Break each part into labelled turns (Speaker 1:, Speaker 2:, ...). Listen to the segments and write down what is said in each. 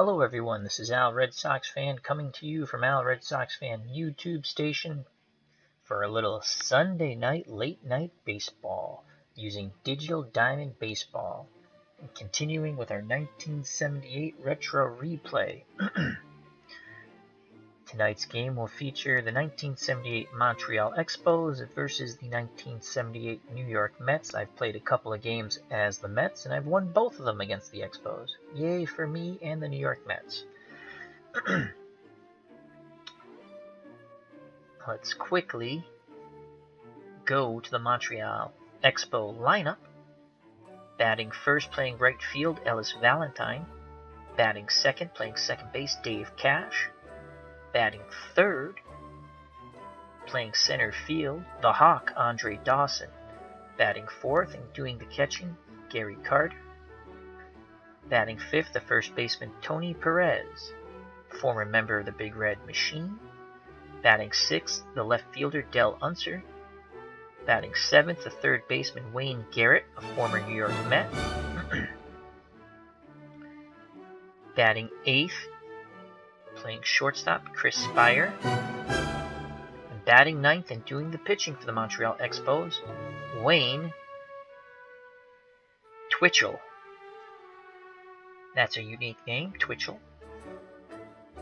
Speaker 1: Hello everyone, this is Al Red Sox Fan coming to you from Al Red Sox Fan YouTube station for a little Sunday night late night baseball using Digital Diamond Baseball and continuing with our 1978 retro replay. Tonight's game will feature the 1978 Montreal Expos versus the 1978 New York Mets. I've played a couple of games as the Mets, and I've won both of them against the Expos. Yay for me and the New York Mets. Let's quickly go to the Montreal Expo lineup. Batting first, playing right field, Ellis Valentine. Batting second, playing second base, Dave Cash. Batting third, playing center field, the Hawk, Andre Dawson. Batting fourth and doing the catching, Gary Carter. Batting fifth, the first baseman, Tony Perez, former member of the Big Red Machine. Batting sixth, the left fielder, Del Unser. Batting seventh, the third baseman, Wayne Garrett, a former New York Met. Batting eighth, playing shortstop, Chris Spire. And batting ninth and doing the pitching for the Montreal Expos, Wayne Twitchell. That's a unique name, Twitchell.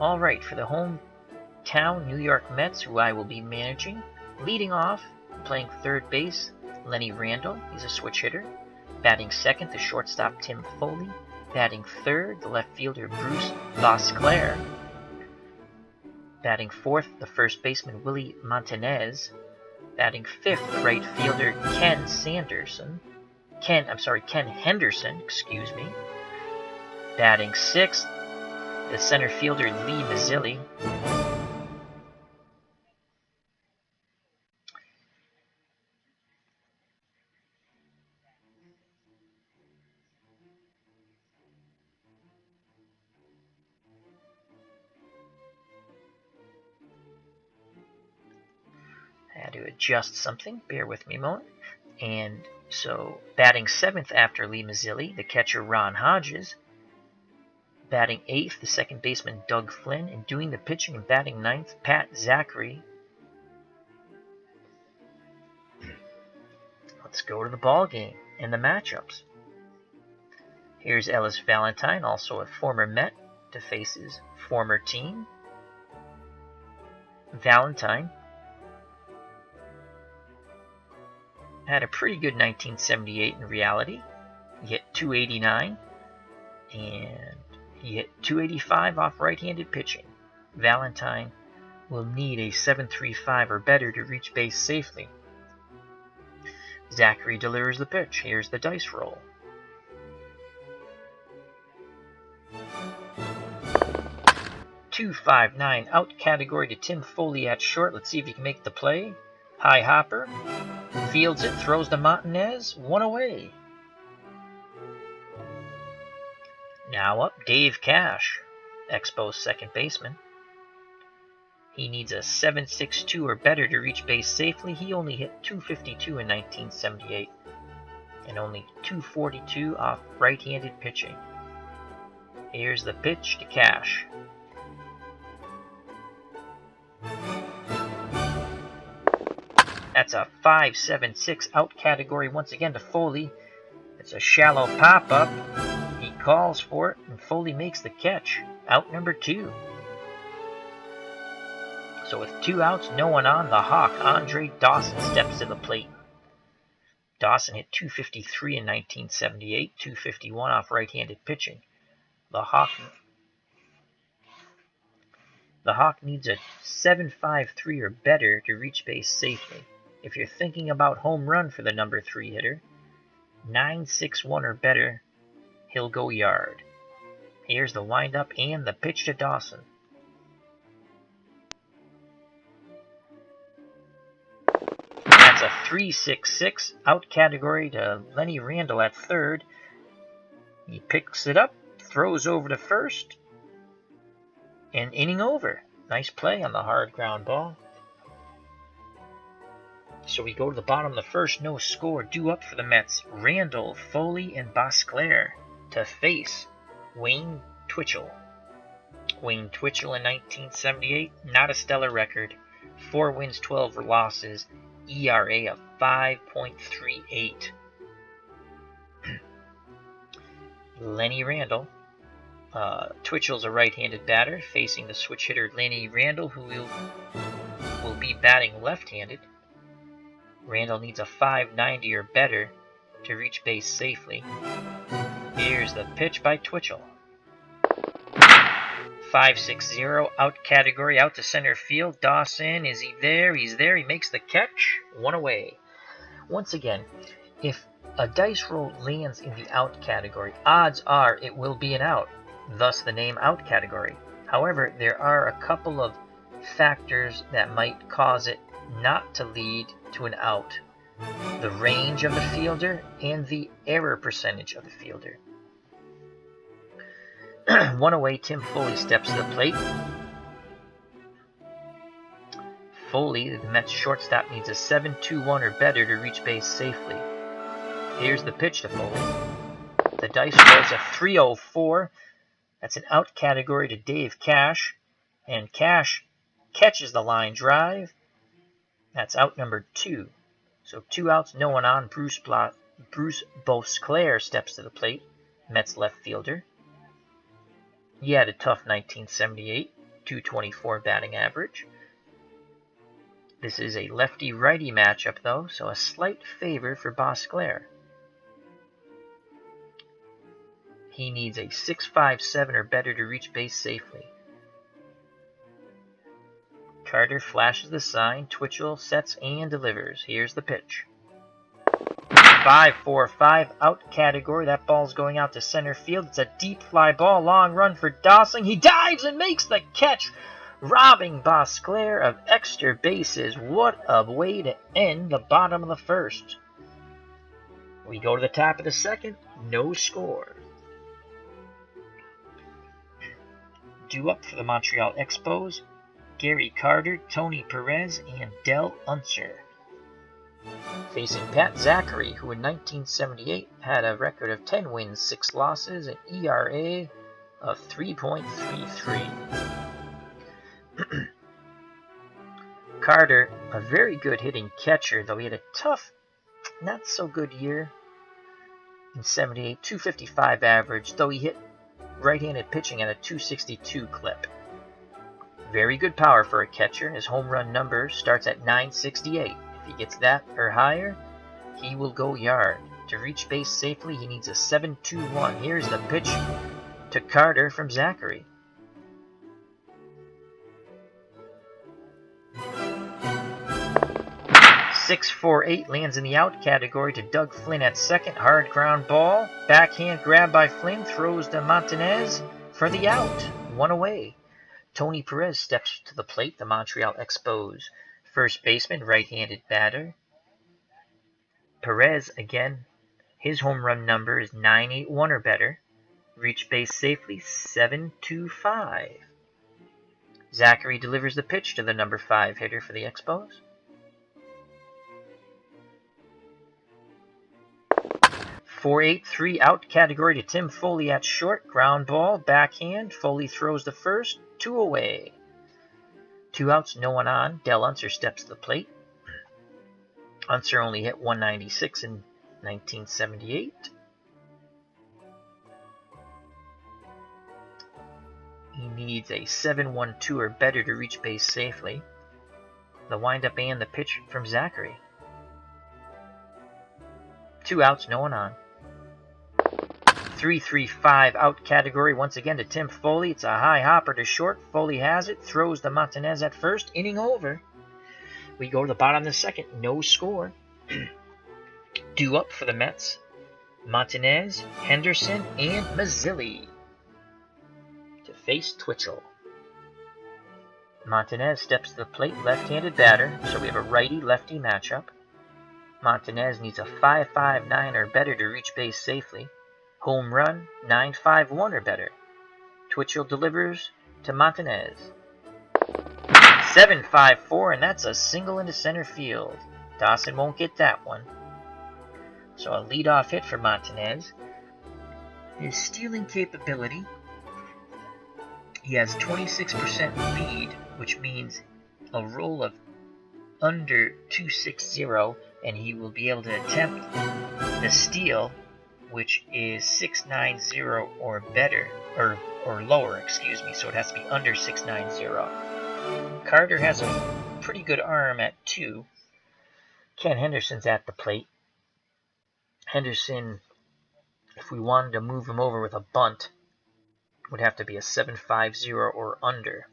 Speaker 1: Alright, for the hometown New York Mets, who I will be managing, leading off, playing third base, Lenny Randle. He's a switch hitter. Batting second, the shortstop, Tim Foley. Batting third, the left fielder, Bruce Bosclair. Batting fourth, the first baseman, Willie Montanez. Batting fifth, the right fielder, Ken Henderson, excuse me. Batting sixth, the center fielder, Lee Mazzilli. I had to adjust something, bear with me a moment. And so, batting seventh after Lee Mazzilli, the catcher, Ron Hodges. Batting eighth, the second baseman, Doug Flynn. And doing the pitching and batting ninth, Pat Zachary. Let's go to the ball game and the matchups. Here's Ellis Valentine, also a former Met, to face his former team. Valentine had a pretty good 1978 in reality. He hit .289 and he hit .285 off right-handed pitching. Valentine will need a .735 or better to reach base safely. Zachary delivers the pitch. Here's the dice roll. .259 out category to Tim Foley at short. Let's see if he can make the play. High hopper. Fields it, throws to Montanez. One away. Now up, Dave Cash, Expos second baseman. He needs a .762 or better to reach base safely. He only hit .252 in 1978 and only .242 off right-handed pitching. Here's the pitch to Cash. That's a .576 out category once again to Foley. It's a shallow pop-up. He calls for it, and Foley makes the catch. Out number 2. So with 2 outs, no one on, the Hawk, Andre Dawson, steps to the plate. Dawson hit .253 in 1978, .251 off right-handed pitching. The Hawk needs a .753 or better to reach base safely. If you're thinking about home run for the number 3 hitter, .961 or better, he'll go yard. Here's the windup and the pitch to Dawson. That's a .366 out category to Lenny Randle at third. He picks it up, throws over to first, and inning over. Nice play on the hard ground ball. So we go to the bottom of the first, no score, due up for the Mets. Randle, Foley, and Bosclair to face Wayne Twitchell. Wayne Twitchell in 1978, not a stellar record. 4 wins, 12 losses, ERA of 5.38. Lenny Randle. Twitchell's a right-handed batter, facing the switch hitter Lenny Randle, who will be batting left-handed. Randle needs a .590 or better to reach base safely. Here's the pitch by Twitchell. 5-6-0, out category, out to center field. Dawson, is he there? He's there. He makes the catch. 1 away. Once again, if a dice roll lands in the out category, odds are it will be an out, thus the name out category. However, there are a couple of factors that might cause it not to lead to an out. The range of the fielder and the error percentage of the fielder. 1 away, Tim Foley steps to the plate. Foley, the Mets shortstop, needs a 7-2-1 or better to reach base safely. Here's the pitch to Foley. The dice rolls a 3-0-4. That's an out category to Dave Cash. And Cash catches the line drive. That's out number 2. So 2 outs, no one on. Bruce Beauclair steps to the plate, Mets left fielder. He had a tough 1978, .224 batting average. This is a lefty-righty matchup, though, so a slight favor for Beauclair. He needs a 6.57 or better to reach base safely. Carter flashes the sign. Twitchell sets and delivers. Here's the pitch. 5-4-5, out category. That ball's going out to center field. It's a deep fly ball. Long run for Dawson. He dives and makes the catch, robbing Beauclair of extra bases. What a way to end the bottom of the first. We go to the top of the second. No score. Due up for the Montreal Expos, Gary Carter, Tony Perez, and Del Unser. Facing Pat Zachary, who in 1978 had a record of 10 wins, 6 losses, an ERA of 3.33. Carter, a very good hitting catcher, though he had a tough, not so good year in 78, .255 average, though he hit right-handed pitching at a .262 clip. Very good power for a catcher. His home run number starts at .968. If he gets that or higher, he will go yard. To reach base safely, he needs a 7-2-1. Here's the pitch to Carter from Zachary. .648 lands in the out category to Doug Flynn at second. Hard ground ball. Backhand grab by Flynn. Throws to Montanez for the out. 1 away. Tony Perez steps to the plate, the Montreal Expos first baseman, right-handed batter. Perez, again, his home run number is .981 or better. Reach base safely, 7-2-5. Zachary delivers the pitch to the number 5 hitter for the Expos. .483 out category to Tim Foley at short. Ground ball, backhand. Foley throws to first. 2 away. 2 outs, no one on. Del Unser steps to the plate. Unser only hit .196 in 1978. He needs a 7-1-2 or better to reach base safely. The windup and the pitch from Zachary. 2 outs, no one on. 3-3-5 out category once again to Tim Foley. It's a high hopper to short. Foley has it. Throws to Montanez at first. Inning over. We go to the bottom of the second. No score. Due up for the Mets, Montanez, Henderson, and Mazzilli to face Twitchell. Montanez steps to the plate, left-handed batter, so we have a righty-lefty matchup. Montanez needs a 5.59 or better to reach base safely. Home run, 9.51 or better. Twitchell delivers to Montanez. 7.54, and that's a single into center field. Dawson won't get that one. So a leadoff hit for Montanez. His stealing capability He has 26% lead, which means a roll of under 260, and he will be able to attempt the steal, which is 690 or better, or lower, excuse me, so it has to be under 690. Carter has a pretty good arm at 2. Ken Henderson's at the plate. Henderson, if we wanted to move him over with a bunt, would have to be a 750 or under.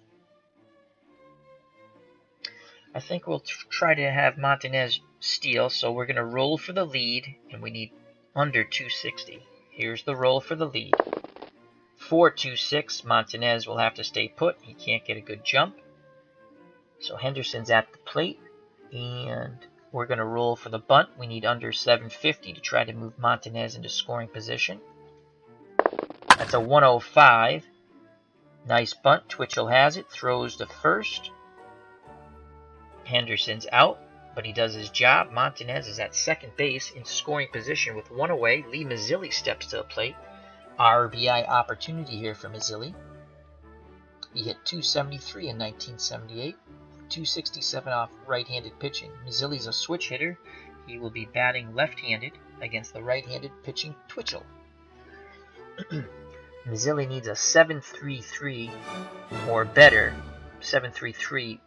Speaker 1: I think we'll try to have Montanez steal, so we're going to roll for the lead, and we need under 260. Here's the roll for the lead. 4-2-6, Montanez will have to stay put. He can't get a good jump. So Henderson's at the plate, and we're going to roll for the bunt. We need under 750 to try to move Montanez into scoring position. That's a 105. Nice bunt. Twitchell has it. Throws to first. Henderson's out, but he does his job. Montanez is at second base in scoring position with 1 away. Lee Mazzilli steps to the plate. RBI opportunity here for Mazzilli. He hit 273 in 1978. 267 off right-handed pitching. Mazzilli's a switch hitter. He will be batting left-handed against the right-handed pitching Twitchell. Mazzilli needs a 7.33 or better. 7.33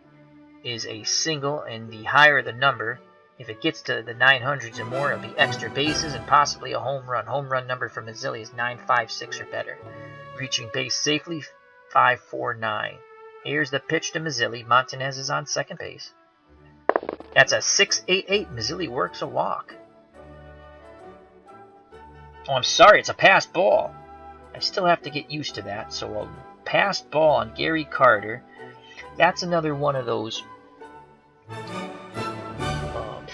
Speaker 1: is a single, and the higher the number, if it gets to the 900s and more, it'll be extra bases and possibly a home run. Home run number for Mazzilli is 956 or better. Reaching base safely, 549. Here's the pitch to Mazzilli. Montanez is on second base. That's a 6.88. Mazzilli works a walk. Oh, I'm sorry, it's a passed ball. I still have to get used to that. So a passed ball on Gary Carter. That's another one of those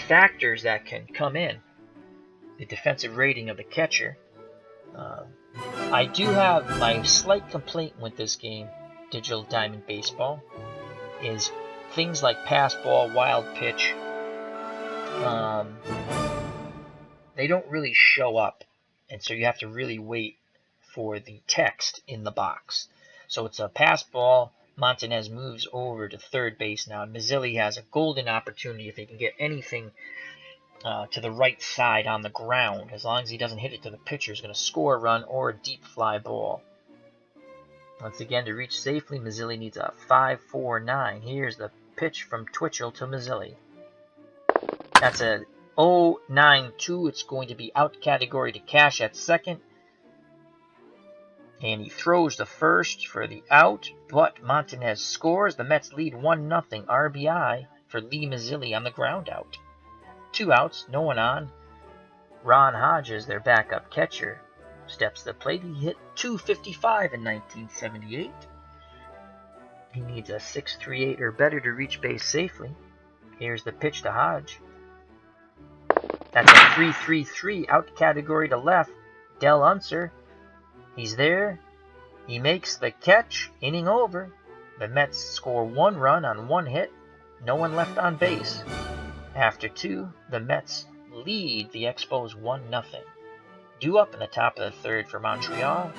Speaker 1: factors that can come in. The defensive rating of the catcher. I do have my slight complaint with this game, Digital Diamond Baseball, is things like pass ball, wild pitch. They don't really show up, and so you have to really wait for the text in the box. So it's a pass ball. Montanez moves over to third base now. Mazzilli has a golden opportunity if he can get anything to the right side on the ground. As long as he doesn't hit it to the pitcher, he's going to score a run or a deep fly ball. Once again, to reach safely, Mazzilli needs a 5.49. Here's the pitch from Twitchell to Mazzilli. That's a 0.92. It's going to be out category to Cash at second. And he throws the first for the out, but Montanez scores. The Mets lead 1-0 RBI for Lee Mazzilli on the ground out. 2 outs, no one on. Ron Hodges, their backup catcher, steps to the plate. He hit 255 in 1978. He needs a 6.38 or better to reach base safely. Here's the pitch to Hodge. That's a 3.33 out category to left. Del Unser. He's there. He makes the catch. Inning over. The Mets score 1 run on 1 hit. No one left on base. After 2, the Mets lead the Expos 1-0. Due up in the top of the 3rd for Montreal.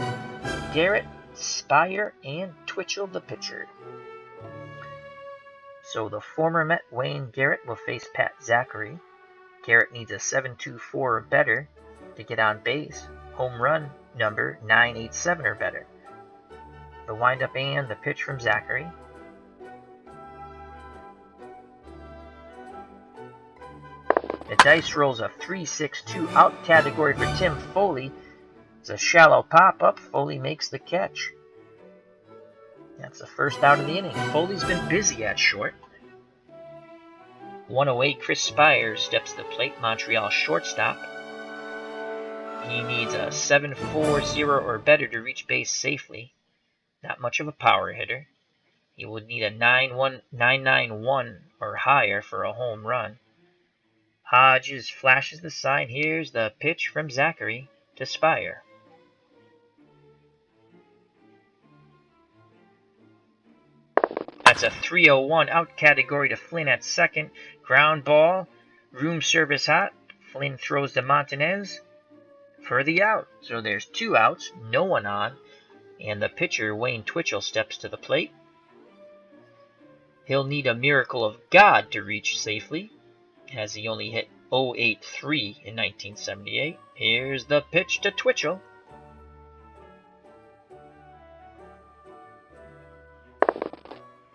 Speaker 1: Garrett, Spire, and Twitchell the pitcher. So the former Met Wayne Garrett will face Pat Zachary. Garrett needs a 7.24 or better to get on base. Home run number 987 or better. The windup and the pitch from Zachary. The dice rolls a 3.62 out category for Tim Foley. It's a shallow pop-up. Foley makes the catch. That's the first out of the inning. Foley's been busy at short. 1 away, Chris Spire steps to the plate. Montreal shortstop. He needs a 7.40 or better to reach base safely. Not much of a power hitter. He would need a 9.91 or higher for a home run. Hodges flashes the sign. Here's the pitch from Zachary to Spire. That's a 3.01 out category to Flynn at second. Ground ball. Room service hot. Flynn throws to Montanez for the out. So there's 2 outs. No one on. And the pitcher, Wayne Twitchell, steps to the plate. He'll need a miracle of God to reach safely, as he only hit .083 in 1978. Here's the pitch to Twitchell.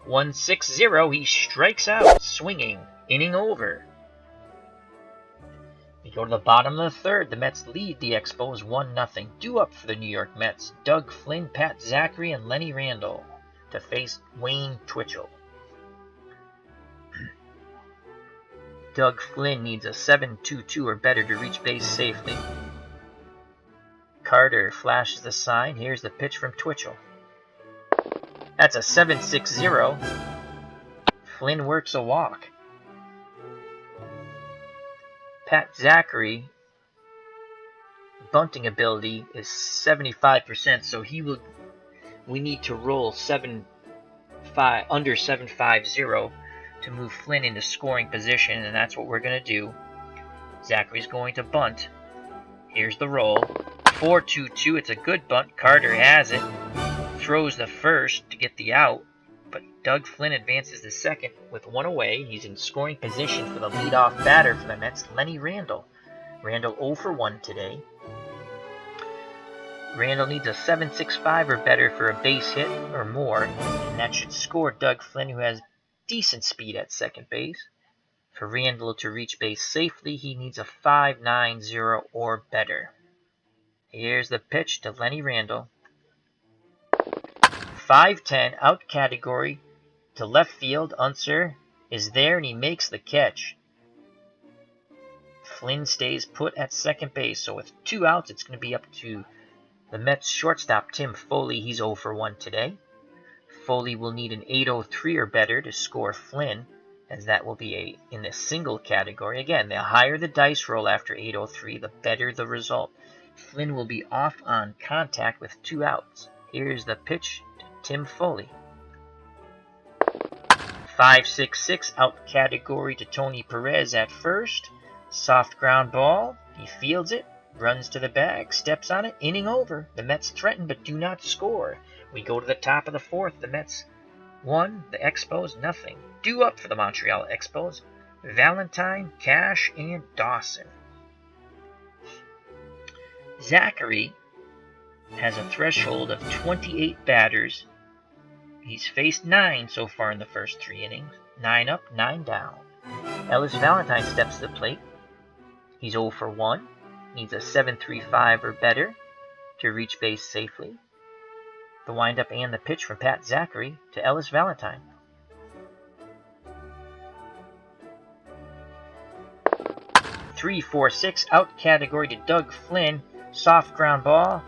Speaker 1: .160, he strikes out, swinging, inning over. We go to the bottom of the third. The Mets lead the Expos 1-0. Due up for the New York Mets, Doug Flynn, Pat Zachary, and Lenny Randle to face Wayne Twitchell. Doug Flynn needs a 7.22 or better to reach base safely. Carter flashes the sign. Here's the pitch from Twitchell. That's a 7.60. Flynn works a walk. Pat Zachary bunting ability is 75%, so we need to roll under 7.50 to move Flynn into scoring position, and that's what we're going to do. Zachary's going to bunt. Here's the roll. 4.22, it's a good bunt. Carter has it. Throws the first to get the out, but Doug Flynn advances the second with one away. He's in scoring position for the leadoff batter for the Mets, Lenny Randle. Randle 0 for 1 today. Randle needs a 7.65 or better for a base hit or more, and that should score Doug Flynn, who has decent speed at second base. For Randle to reach base safely, he needs a 5.90 or better. Here's the pitch to Lenny Randle. 5-10, out category to left field. Unser is there and he makes the catch. Flynn stays put at second base, so with 2 outs, it's going to be up to the Mets shortstop Tim Foley. He's 0 for 1 today. Foley will need an 8.03 or better to score Flynn, as that will be in the single category. Again, the higher the dice roll after 8.03, the better the result. Flynn will be off on contact with 2 outs. Here's the pitch to Tim Foley. 5.66, out category to Tony Perez at first. Soft ground ball. He fields it, runs to the bag, steps on it, inning over. The Mets threaten but do not score. We go to the top of the fourth. The Mets 1, the Expos nothing. Due up for the Montreal Expos, Valentine, Cash, and Dawson. Zachary has a threshold of 28 batters. He's faced 9 so far in the first 3 innings. 9 up, 9 down. Ellis Valentine steps to the plate. He's 0 for 1. Needs a 7.35 or better to reach base safely. The windup and the pitch from Pat Zachary to Ellis Valentine. Three, 4, 6, out category to Doug Flynn. Soft ground ball.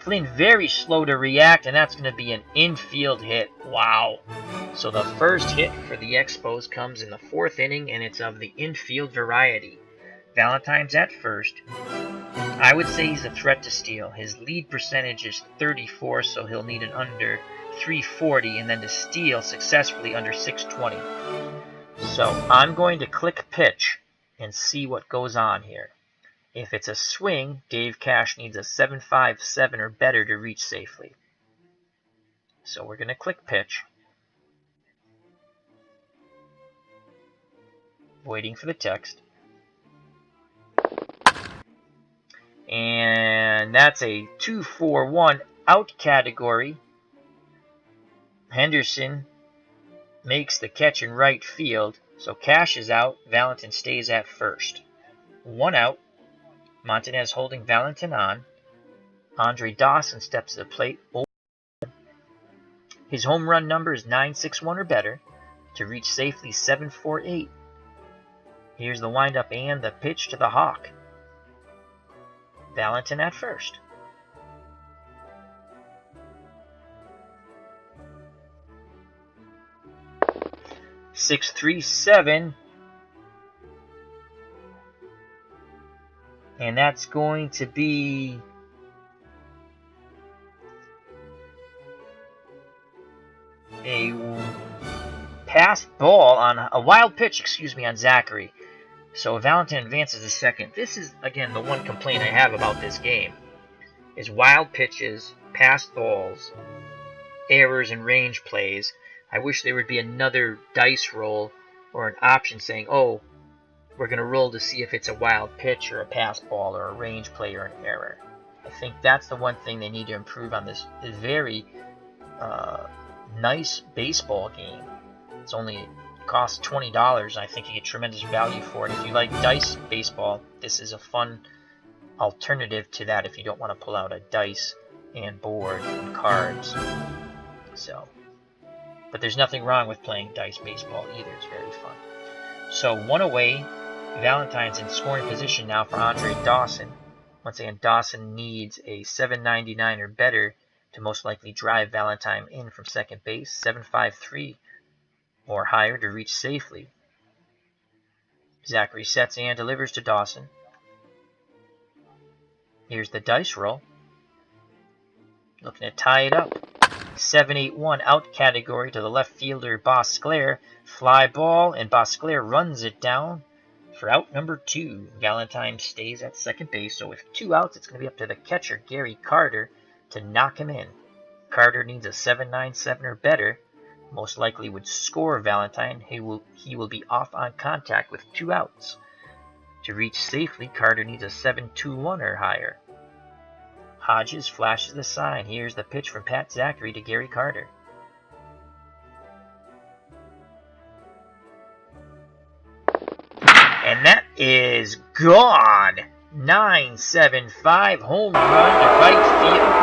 Speaker 1: Flynn very slow to react, and that's going to be an infield hit. Wow. So the first hit for the Expos comes in the 4th inning, and it's of the infield variety. Valentine's at first. I would say he's a threat to steal. His lead percentage is 34, so he'll need an under 340, and then to steal successfully under 620. So I'm going to click pitch and see what goes on here. If it's a swing, Dave Cash needs a 7.57 or better to reach safely. So we're going to click pitch. Waiting for the text. And that's a 2-4-1 out category. Henderson makes the catch in right field. So Cash is out. Valentin stays at first. 1 out. Montanez holding Valentin on. Andre Dawson steps to the plate. His home run number is 961 or better to reach safely 748. Here's the windup and the pitch to the Hawk. Valentin at first. Six, 3, 7. And that's going to be a pass ball on a wild pitch, on Zachary. So Valentin advances to second. This is, again, the one complaint I have about this game. is wild pitches, passed balls, errors, and range plays. I wish there would be another dice roll or an option saying, oh, we're going to roll to see if it's a wild pitch or a passed ball or a range play or an error. I think that's the one thing they need to improve on this very nice baseball game. It's only costs $20. I think you get tremendous value for it. If you like dice baseball, this is a fun alternative to that if you don't want to pull out a dice and board and cards. So, but there's nothing wrong with playing dice baseball either. It's very fun. So 1 away. Valentine's in scoring position now for Andre Dawson. Once again, Dawson needs a 799 or better to most likely drive Valentine in from second base. 753 or higher to reach safely. Zachary sets and delivers to Dawson. Here's the dice roll. Looking to tie it up. 7-8-1 out category to the left fielder Bosclair. Fly ball, and Bosclair runs it down for out number 2. Valentine stays at second base, so with 2 outs, it's going to be up to the catcher, Gary Carter, to knock him in. Carter needs a 7.97 or better. Most likely would score Valentine. He will be off on contact with 2 outs. To reach safely, Carter needs a 7.21 or higher. Hodges flashes the sign. Here's the pitch from Pat Zachary to Gary Carter. And that is gone. 9-7-5 home run to right field.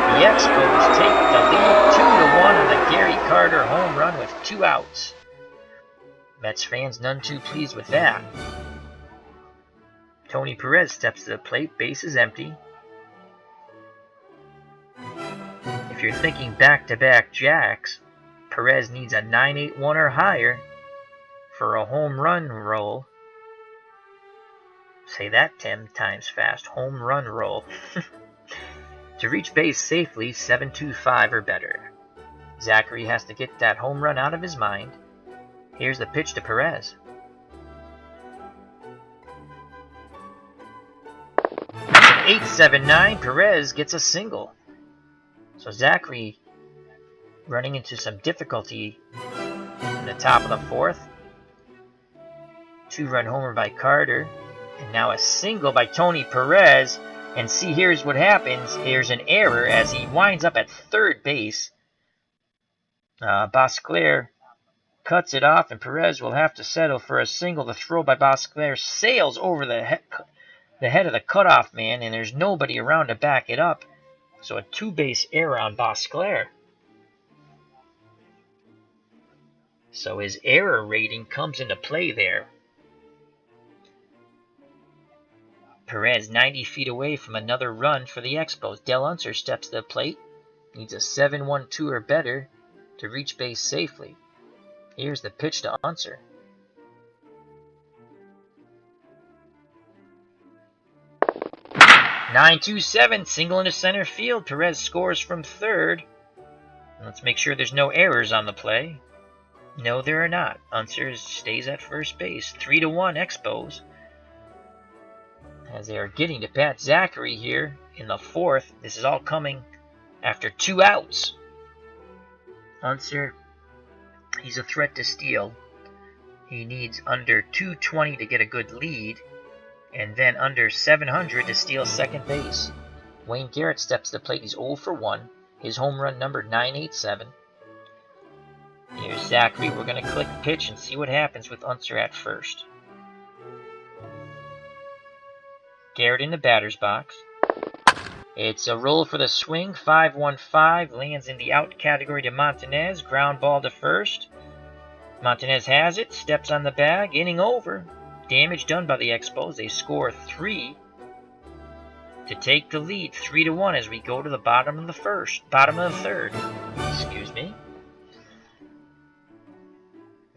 Speaker 1: The Expos take the lead 2-1 on the Gary Carter home run with 2 outs. Mets fans none too pleased with that. Tony Perez steps to the plate. Base is empty. If you're thinking back-to-back jacks, Perez needs a 9.81 or higher for a home run roll. Say that 10 times fast. Home run roll. To reach base safely, 7.25 or better. Zachary has to get that home run out of his mind. Here's the pitch to Perez. That's an 8.79. Perez gets a single. So Zachary running into some difficulty in the top of the 4th. 2-run homer by Carter. And now a single by Tony Perez. And see, here's what happens. There's an error as he winds up at third base. Bosclair cuts it off, and Perez will have to settle for a single. The throw by Bosclair sails over the head of the cutoff man, and there's nobody around to back it up. So a 2-base error on Bosclair. So his error rating comes into play there. Perez 90 feet away from another run for the Expos. Del Unser steps to the plate. Needs a 7.12 or better to reach base safely. Here's the pitch to Unser. .927, single into center field. Perez scores from third. Let's make sure there's no errors on the play. No, there are not. Unser stays at first base. 3-1 Expos. As they are getting to Pat Zachary here in the 4th. This is all coming after 2 outs. Unser, he's a threat to steal. He needs under 220 to get a good lead, and then under 700 to steal second base. Wayne Garrett steps to the plate. He's 0 for 1. His home run number 987. Here's Zachary. We're going to click pitch and see what happens with Unser at first. Garrett in the batter's box. It's a roll for the swing. 5-1-5. Lands in the out category to Montanez. Ground ball to first. Montanez has it. Steps on the bag. Inning over. Damage done by the Expos. They score 3 to take the lead. 3-1 as we go to the bottom of the 3rd. Excuse me.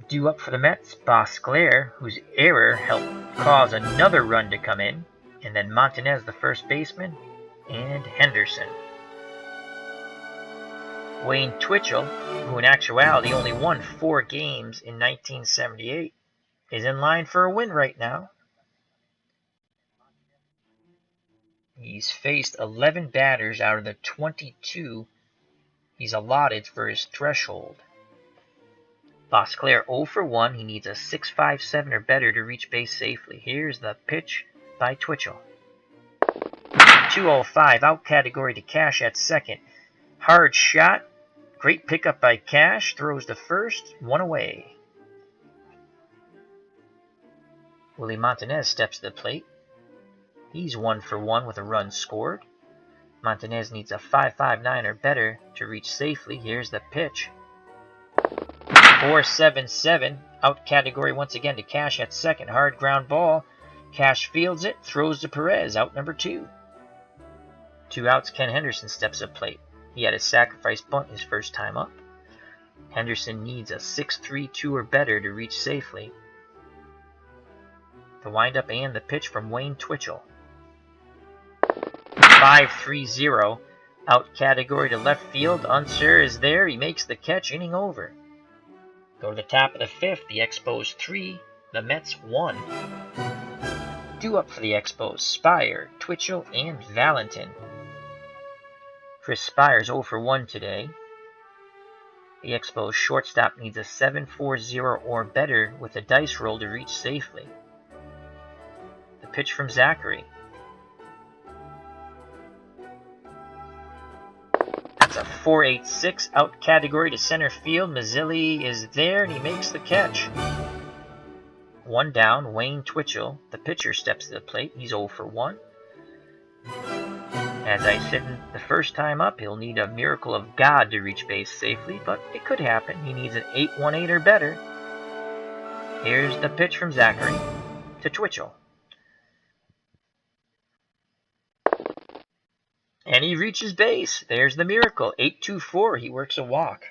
Speaker 1: Due up for the Mets, Bosclair, whose error helped cause another run to come in. And then Montanez, the first baseman, and Henderson. Wayne Twitchell, who in actuality only won 4 games in 1978, is in line for a win right now. He's faced 11 batters out of the 22 he's allotted for his threshold. Bosclair 0 for 1. He needs a 6.57 or better to reach base safely. Here's the pitch by Twitchell. 205, out category to Cash at second. Hard shot. Great pickup by Cash. Throws to first. 1 away. Willie Montanez steps to the plate. He's 1 for 1 with a run scored. Montanez needs a 5.59 or better to reach safely. Here's the pitch. 4.77, out category once again to Cash at second. Hard ground ball. Cash fields it, throws to Perez, out number 2. 2 outs, Ken Henderson steps to plate. He had a sacrifice bunt his first time up. Henderson needs a 6.32 or better to reach safely. The windup and the pitch from Wayne Twitchell. 5.30, out category to left field. Unser is there. He makes the catch, inning over. Go to the top of the 5th. The Expos 3, the Mets 1. Due up for the Expos, Spire, Twitchell, and Valentin. Chris Spire's 0 for 1 today. The Expos shortstop needs a 7.40 or better with a dice roll to reach safely. The pitch from Zachary. That's a 4.86, out category to center field. Mazzilli is there and he makes the catch. 1 down, Wayne Twitchell, the pitcher, steps to the plate. He's 0 for 1. As I said the first time up, he'll need a miracle of God to reach base safely, but it could happen. He needs an 8.18 or better. Here's the pitch from Zachary to Twitchell. And he reaches base. There's the miracle. 8.24. He works a walk.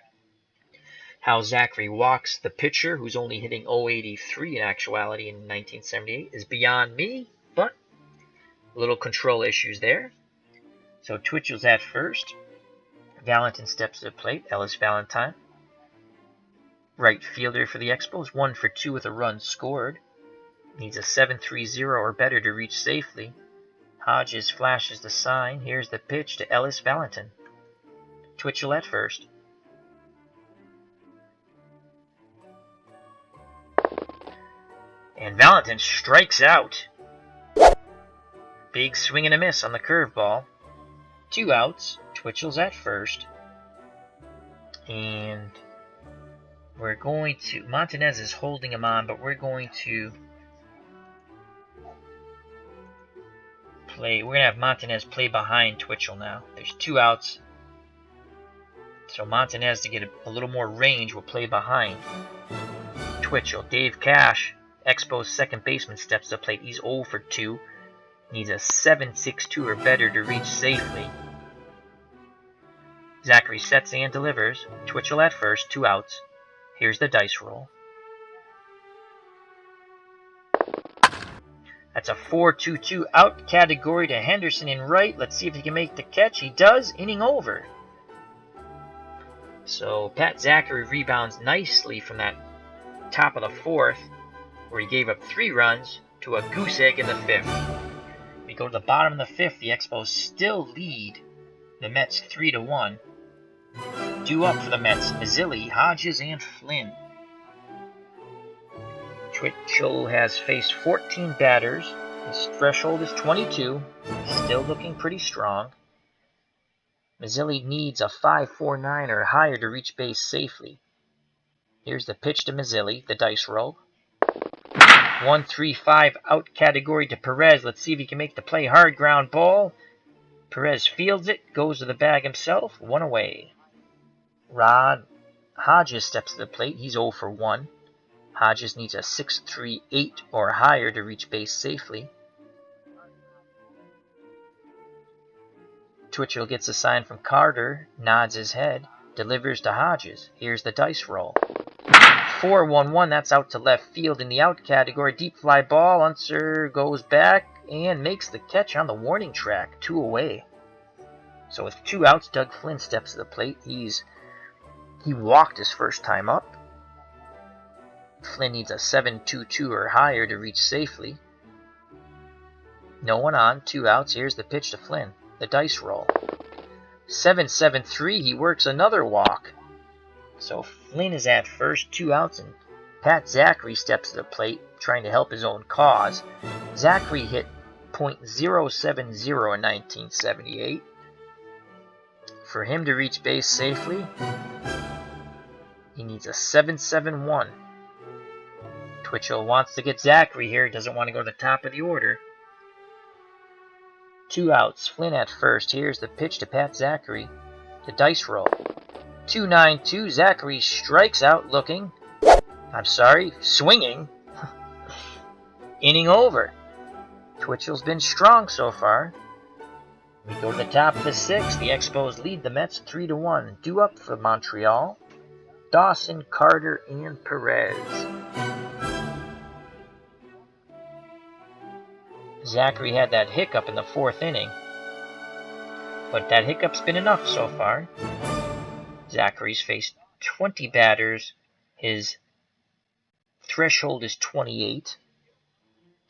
Speaker 1: How Zachary walks the pitcher, who's only hitting .083 in actuality in 1978, is beyond me, but little control issues there. So Twitchell's at first. Valentin steps to the plate. Ellis Valentine. Right fielder for the Expos. 1 for 2 with a run scored. Needs a 7.30 or better to reach safely. Hodges flashes the sign. Here's the pitch to Ellis Valentin. Twitchell at first. And Valentin strikes out. Big swing and a miss on the curveball. 2 outs. Twitchell's at first. And we're going to... Montanez is holding him on, but we're going to play... We're going to have Montanez play behind Twitchell now. There's 2 outs. So Montanez, to get a little more range, will play behind Twitchell. Dave Cash, Expos second baseman, steps to the plate. He's 0 for 2. Needs a 7.62 or better to reach safely. Zachary sets and delivers. Twitchell at first, 2 outs. Here's the dice roll. That's a 4.22 out category to Henderson in right. Let's see if he can make the catch. He does. Inning over. So Pat Zachary rebounds nicely from that top of the 4th, where he gave up 3 runs, to a goose egg in the 5th. We go to the bottom of the 5th. The Expos still lead the Mets 3-1. Due up for the Mets, Mazzilli, Hodges, and Flynn. Twitchell has faced 14 batters. His threshold is 22. Still looking pretty strong. Mazzilli needs a 5.49 or higher to reach base safely. Here's the pitch to Mazzilli, the dice roll. 1.35 out category to Perez. Let's see if he can make the play. Hard ground ball. Perez fields it, goes to the bag himself, 1 away. Rod Hodges steps to the plate. He's 0 for 1. Hodges needs a 6.38 or higher to reach base safely. Twitchell gets a sign from Carter, nods his head, delivers to Hodges. Here's the dice roll. 4.11, that's out to left field in the out category. Deep fly ball. Unser goes back and makes the catch on the warning track. 2 away. So with 2 outs, Doug Flynn steps to the plate. He walked his first time up. Flynn needs a 7.22 or higher to reach safely. No one on, 2 outs. Here's the pitch to Flynn. The dice roll. 7-7-3, he works another walk. So Flynn is at first, 2 outs, and Pat Zachary steps to the plate, trying to help his own cause. Zachary hit .070 in 1978. For him to reach base safely, he needs a 7-7-1. Twitchell wants to get Zachary here. He doesn't want to go to the top of the order. 2 outs. Flynn at first. Here's the pitch to Pat Zachary. The dice roll. 2-9-2. Zachary strikes out looking. Swinging. Inning over. Twitchell's been strong so far. We go to the top of the 6th. The Expos lead the Mets 3-1. Due up for Montreal. Dawson, Carter, and Perez. Zachary had that hiccup in the 4th inning, but that hiccup's been enough so far. Zachary's faced 20 batters. His threshold is 28.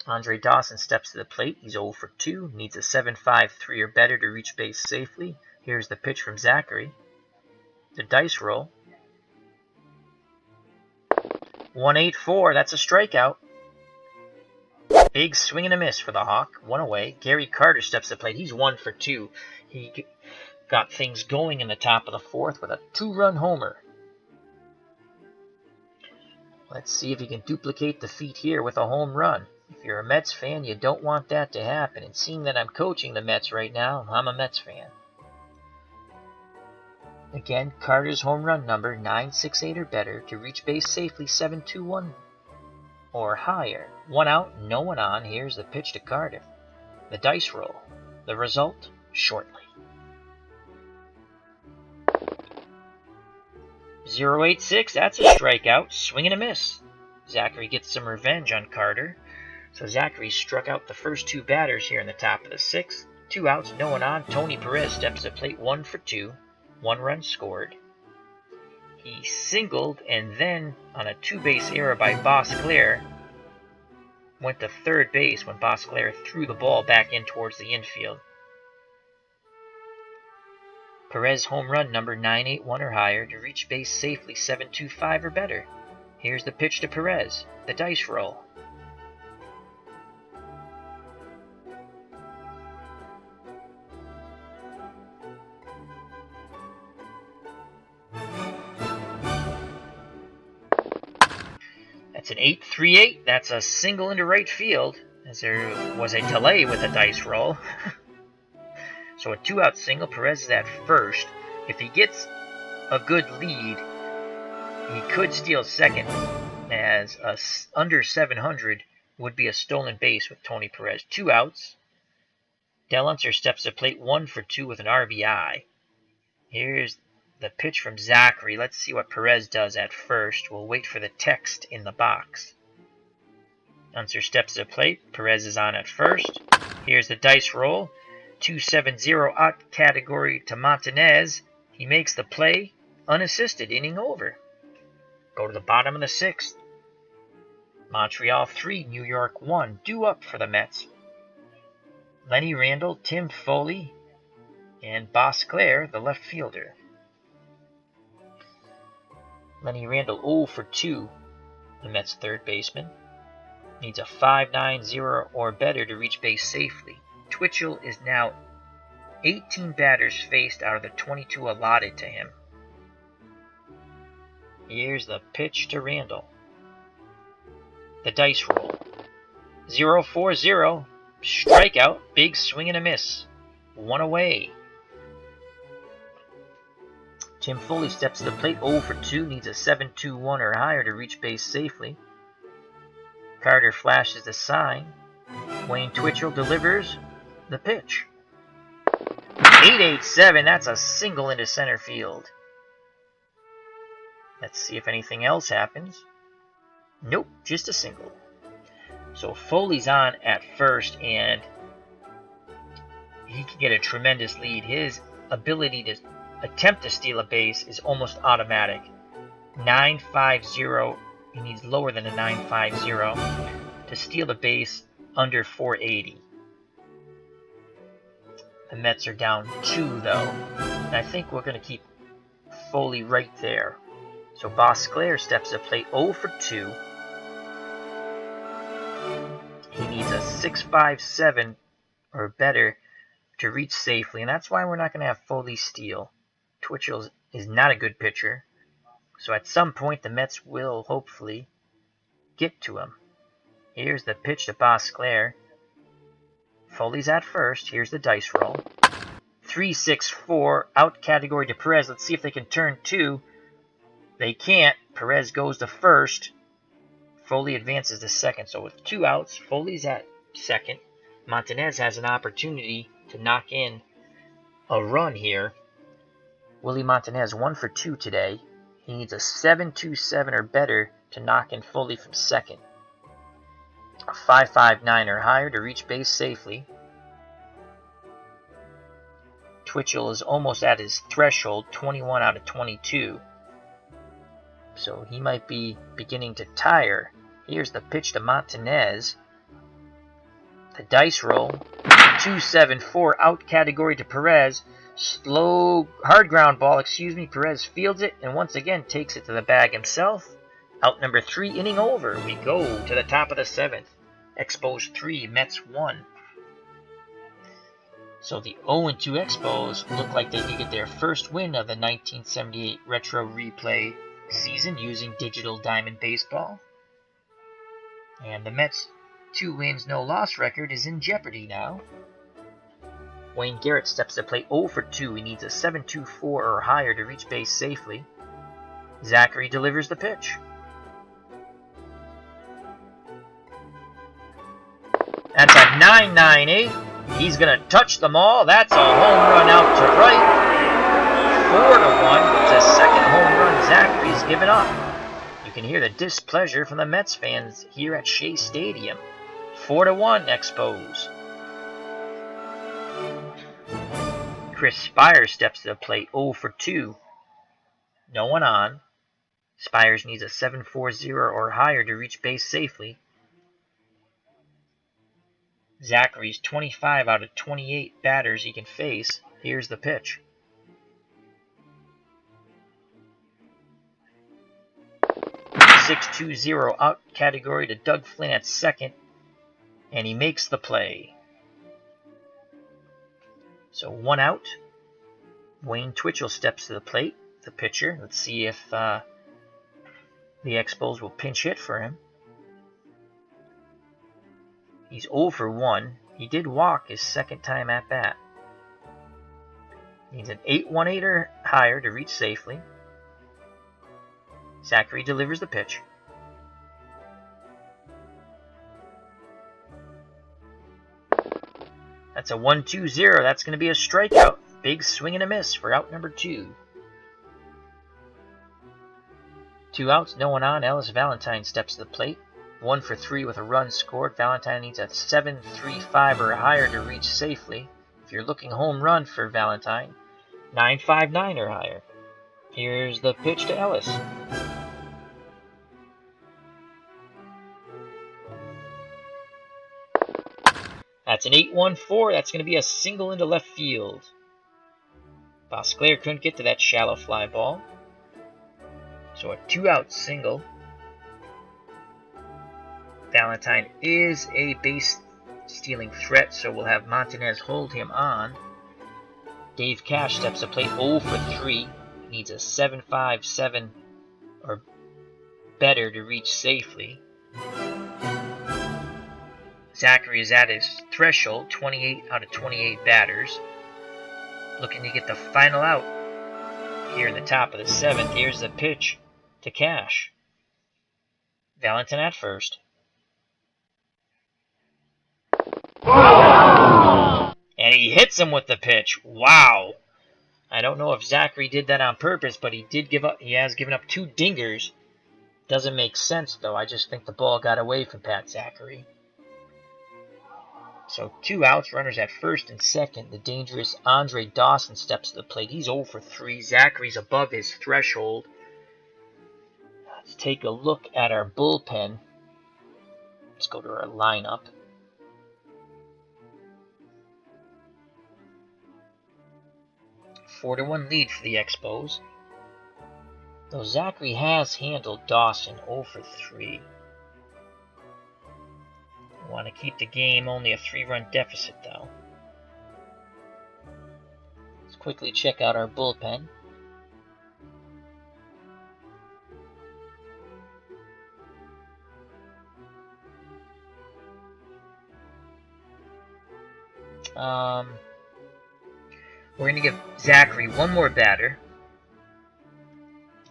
Speaker 1: Andre Dawson steps to the plate. He's 0 for 2. Needs a 7-5-3 or better to reach base safely. Here's the pitch from Zachary. The dice roll. 1-8-4. That's a strikeout. Big swing and a miss for the Hawk. 1 away. Gary Carter steps to the plate. He's 1 for 2. He got things going in the top of the 4th with a 2-run homer. Let's see if he can duplicate the feat here with a home run. If you're a Mets fan, you don't want that to happen. And seeing that I'm coaching the Mets right now, I'm a Mets fan. Again, Carter's home run number, 968 or better, to reach base safely, 7-2-1 or higher. 1 out, no one on. Here's the pitch to Carter. The dice roll. The result, shortly. 0-8-6, that's a strikeout. Swing and a miss. Zachary gets some revenge on Carter. So Zachary struck out the first 2 batters here in the top of the 6th. 2 outs, no one on. Tony Perez steps to the plate, 1 for 2. 1 run scored. He singled, and then on a 2-base error by Bosclair, went to third base when Bosclair threw the ball back in towards the infield. Perez home run number 981 or higher to reach base safely, 725 or better. Here's the pitch to Perez. The dice roll. That's an 8-3-8. That's a single into right field, as there was a delay with the dice roll. So a 2-out single. Perez is at first. If he gets a good lead, he could steal second, as under 700 would be a stolen base with Tony Perez. 2 outs. Deluncer steps to plate, 1 for 2 with an RBI. Here's the pitch from Zachary. Let's see what Perez does at first. We'll wait for the text in the box. Unser steps to the plate. Perez is on at first. Here's the dice roll. 2-7-0 out category to Montanez. He makes the play. Unassisted. Inning over. Go to the bottom of the 6th. Montreal 3, New York 1. Due up for the Mets. Lenny Randle, Tim Foley, and Bosclair, the left fielder. Lenny Randle 0 for 2, the Mets' third baseman. Needs a 5-9-0 or better to reach base safely. Twitchell is now 18 batters faced out of the 22 allotted to him. Here's the pitch to Randle. The dice roll. 0-4-0. Strikeout. Big swing and a miss. 1 away. Tim Foley steps to the plate, 0 for 2, needs a 7-2-1 or higher to reach base safely. Carter flashes the sign. Wayne Twitchell delivers the pitch. 8-8-7, that's a single into center field. Let's see if anything else happens. Nope, just a single. So Foley's on at first, and he can get a tremendous lead. His ability to attempt to steal a base is almost automatic. 950, he needs lower than a 950 to steal a base under 480. The Mets are down 2, though. And I think we're going to keep Foley right there. So Bosclair steps to the plate 0 for 2. He needs a 6.57 or better to reach safely, and that's why we're not going to have Foley steal. Twitchell is not a good pitcher, so at some point the Mets will hopefully get to him. Here's the pitch to Bosclair. Foley's at first. Here's the dice roll. 3-6-4, out category to Perez. Let's see if they can turn 2. They can't. Perez goes to first. Foley advances to second. So with 2 outs, Foley's at second. Montanez has an opportunity to knock in a run here. Willie Montanez 1 for 2 today. He needs a 7.27 or better to knock in Foley from second. A 5.59 or higher to reach base safely. Twitchell is almost at his threshold, 21 out of 22. So he might be beginning to tire. Here's the pitch to Montanez. The dice roll. 2-7-4 out category to Perez. Slow, hard ground ball, Perez fields it and once again takes it to the bag himself. Out number 3, inning over. We go to the top of the 7th. Expos 3, Mets 1. So the 0-2 Expos look like they could get their first win of the 1978 Retro Replay season using Digital Diamond Baseball. And the Mets' 2 wins, no loss record is in jeopardy now. Wayne Garrett steps to plate 0 for 2. He needs a 7.24 or higher to reach base safely. Zachary delivers the pitch. That's a 9.98. He's going to touch them all. That's a home run out to right. 4-1. It's a second home run Zachary's given up. You can hear the displeasure from the Mets fans here at Shea Stadium. 4-1 Expos. Chris Spires steps to the plate 0 for 2. No one on. Spires needs a 7.40 or higher to reach base safely. Zachary's 25 out of 28 batters he can face. Here's the pitch. .620 out category to Doug Flynn at second, and he makes the play. So 1 out. Wayne Twitchell steps to the plate, the pitcher. Let's see if the Expos will pinch hit for him. He's 0 for 1. He did walk his second time at bat. Needs an 8.18 or higher to reach safely. Zachary delivers the pitch. That's a 1-2-0. That's going to be a strikeout. Big swing and a miss for out number 2. 2 outs, no one on. Ellis Valentine steps to the plate. 1 for 3 with a run scored. Valentine needs a 7.35 or higher to reach safely. If you're looking home run for Valentine, 9.59 or higher. Here's the pitch to Ellis. That's an 8-1-4. That's going to be a single into left field. Bosclair couldn't get to that shallow fly ball. So a 2-out single. Valentine is a base-stealing threat, so we'll have Montanez hold him on. Dave Cash steps to plate 0 for 3. Needs a 7.57 or better to reach safely. Zachary is at his threshold, 28 out of 28 batters. Looking to get the final out here in the top of the 7th. Here's the pitch to Cash. Valentine at first. And he hits him with the pitch. Wow. I don't know if Zachary did that on purpose, but he has given up 2 dingers. Doesn't make sense, though. I just think the ball got away from Pat Zachary. So 2 outs, runners at first and second. The dangerous Andre Dawson steps to the plate. He's 0 for 3. Zachary's above his threshold. Let's take a look at our bullpen. Let's go to our lineup. 4-1 lead for the Expos. Though Zachary has handled Dawson 0 for 3. Want to keep the game only a 3-run deficit, though. Let's quickly check out our bullpen. We're going to give Zachary one more batter.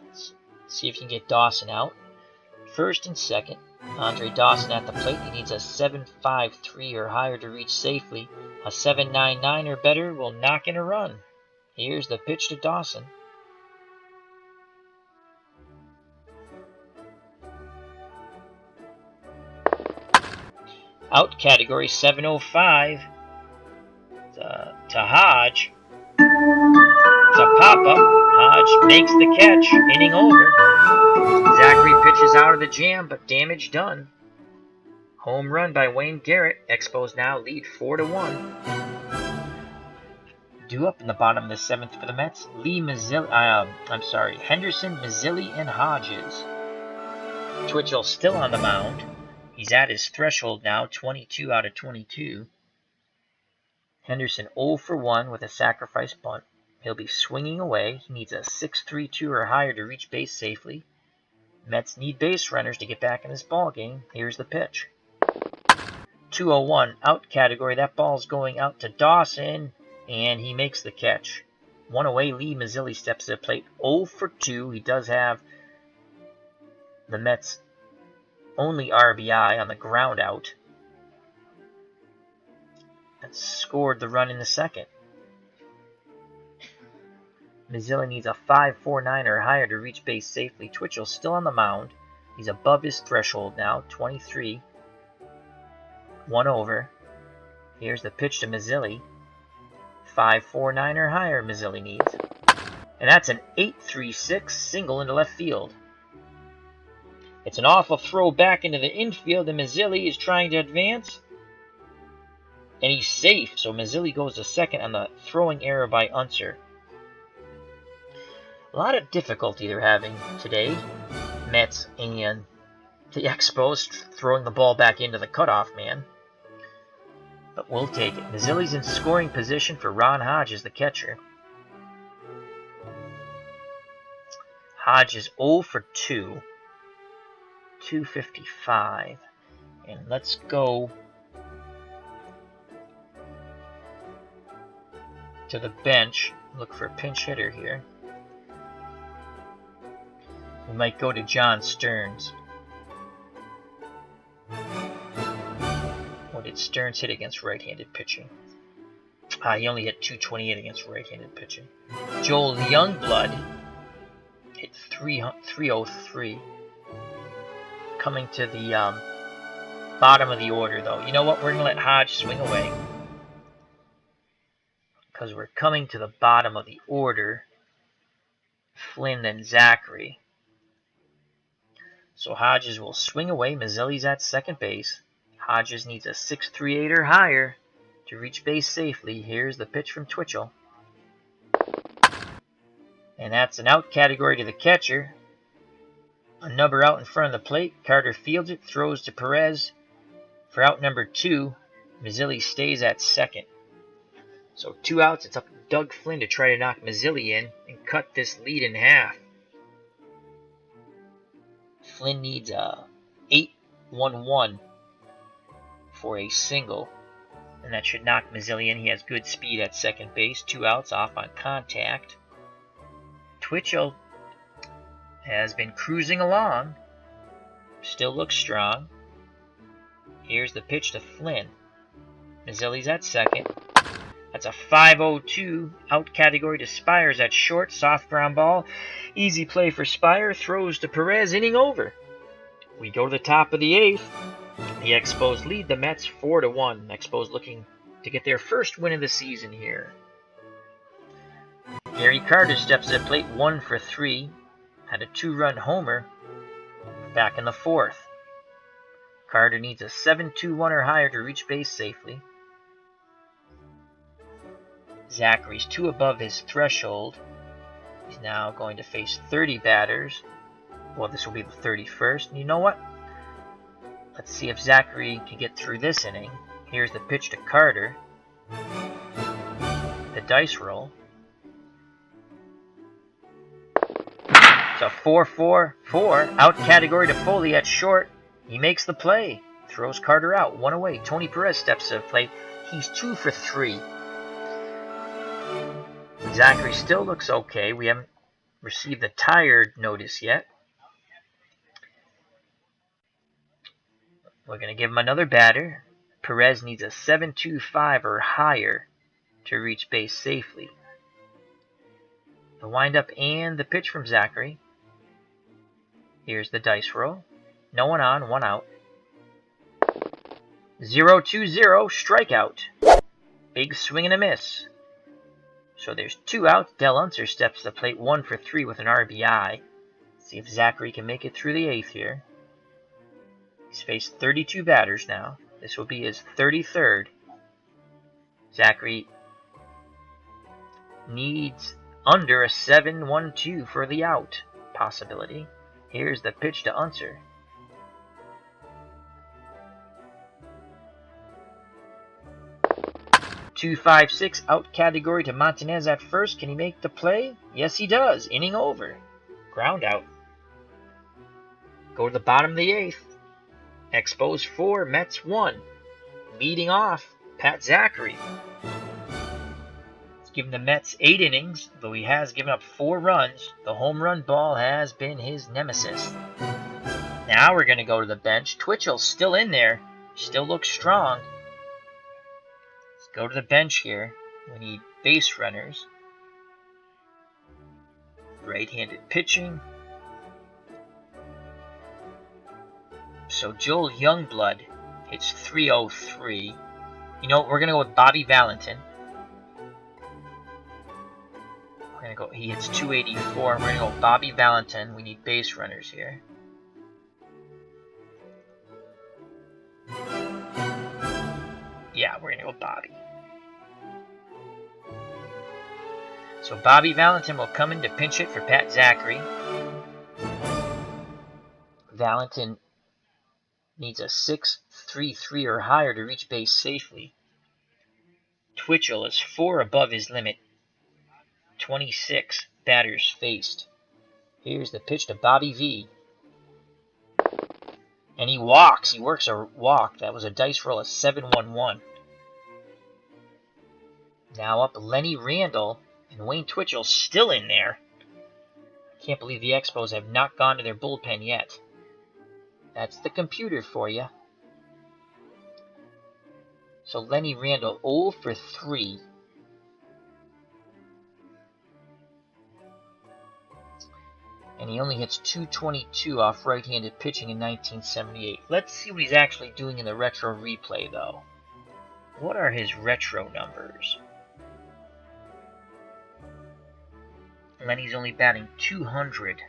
Speaker 1: Let's see if he can get Dawson out. First and second. Andre Dawson at the plate. He needs a 7.53 or higher to reach safely. A 7.99 or better will knock in a run. Here's the pitch to Dawson. Out category 705 to Hodge. It's a pop-up. Hodge makes the catch. Inning over. Zachary pitches out of the jam, but damage done. Home run by Wayne Garrett. Expos now lead 4-1. Due up in the bottom of the 7th for the Mets, Henderson, Mazzilli, and Hodges. Twitchell still on the mound. He's at his threshold now, 22 out of 22. Henderson 0 for 1 with a sacrifice bunt. He'll be swinging away. He needs a 6.32 or higher to reach base safely. Mets need base runners to get back in this ball game. Here's the pitch. 201 out category. That ball's going out to Dawson, and he makes the catch. One away. Lee Mazzilli steps to the plate. 0 for 2. He does have the Mets' only RBI on the ground out. And scored the run in the second. Mazzilli needs a 5.49 or higher to reach base safely. Twitchell's still on the mound. He's above his threshold now, 23. 1 over. Here's the pitch to Mazzilli. 5.49 or higher Mazzilli needs. And that's an 8.36 single into left field. It's an awful throw back into the infield, and Mazzilli is trying to advance. And he's safe, so Mazzilli goes to second on the throwing error by Unser. A lot of difficulty they're having today, Mets and the Expos, throwing the ball back into the cutoff man. But we'll take it. Mazzilli's in scoring position for Ron Hodges, the catcher. Hodges 0 for 2. 255. And let's go to the bench. Look for a pinch hitter here. We might go to John Stearns. What did Stearns hit against right-handed pitching? He only hit 228 against right-handed pitching. Joel Youngblood hit 303. Coming to the bottom of the order, though. You know what? We're going to let Hodge swing away. Because we're coming to the bottom of the order. Flynn and Zachary. So Hodges will swing away. Mazzilli's at second base. Hodges needs a 6.38 or higher to reach base safely. Here's the pitch from Twitchell. And that's an out category to the catcher. A number out in front of the plate. Carter fields it, throws to Perez for out number 2. Mazzilli stays at second. So 2 outs. It's up to Doug Flynn to try to knock Mazzilli in and cut this lead in half. Flynn needs a 8.11 for a single, and that should knock Mazzilli in. He has good speed at second base. 2 outs, off on contact. Twitchell has been cruising along. Still looks strong. Here's the pitch to Flynn. Mazzilli's at second. That's a 5.02 out category to Spires at short. Soft ground ball. Easy play for Spire. Throws to Perez. Inning over. We go to the top of the 8th. The Expos lead the Mets 4-1. Expos looking to get their first win of the season here. Gary Carter steps to the plate 1 for 3. Had a 2-run homer back in the 4th. Carter needs a 7.21 or higher to reach base safely. Zachary's 2 above his threshold. He's now going to face 30 batters. Well, this will be the 31st. And you know what? Let's see if Zachary can get through this inning. Here's the pitch to Carter. The dice roll. It's a 4-4-4. Out category to Foley at short. He makes the play. Throws Carter out. 1 away. Tony Perez steps to the plate. He's 2 for 3. Zachary still looks okay. We haven't received the tired notice yet. We're going to give him another batter. Perez needs a 7.25 or higher to reach base safely. The windup and the pitch from Zachary. Here's the dice roll. No one on, 1 out. 0-2-0, strikeout. Big swing and a miss. So there's 2 outs. Del Unser steps to the plate, 1 for 3 with an RBI. See if Zachary can make it through the 8th here. He's faced 32 batters now. This will be his 33rd. Zachary needs under a 7-1-2 for the out possibility. Here's the pitch to Unser. 2-5-6 out category to Montanez at first. Can he make the play? Yes, he does. Inning over. Ground out. Go to the bottom of the 8th. Expos 4, Mets 1. Leading off, Pat Zachary. He's given the Mets 8 innings, though he has given up 4 runs. The home run ball has been his nemesis. Now we're going to go to the bench. Twitchell's still in there. Still looks strong. Go to the bench here. We need base runners. Right-handed pitching. So Joel Youngblood hits 303. You know what? We're gonna go with Bobby Valentin. We're gonna go. He hits 284. We're gonna go with Bobby Valentin. We need base runners here. Yeah, we're gonna go Bobby. So Bobby Valentin will come in to pinch hit for Pat Zachary. Valentin needs a 6.33 or higher to reach base safely. Twitchell is 4 above his limit. 26 batters faced. Here's the pitch to Bobby V. And he walks. He works a walk. That was a dice roll of 7-1-1. Now up Lenny Randall. And Wayne Twitchell still in there. Can't believe the Expos have not gone to their bullpen yet. That's the computer for you. So Lenny Randall 0 for 3. And he only hits 222 off right-handed pitching in 1978. Let's see what he's actually doing in the retro replay, though. What are his retro numbers? Lenny's only batting 200.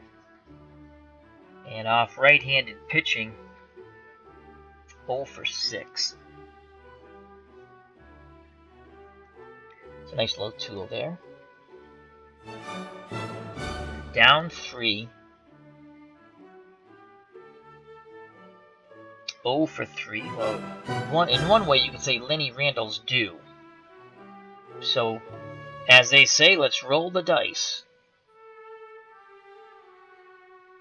Speaker 1: And off right-handed pitching, 0 for 6. It's a nice little tool there. Down 3. 0 for 3. Well, in one way you could say Lenny Randall's due. So, as they say, let's roll the dice.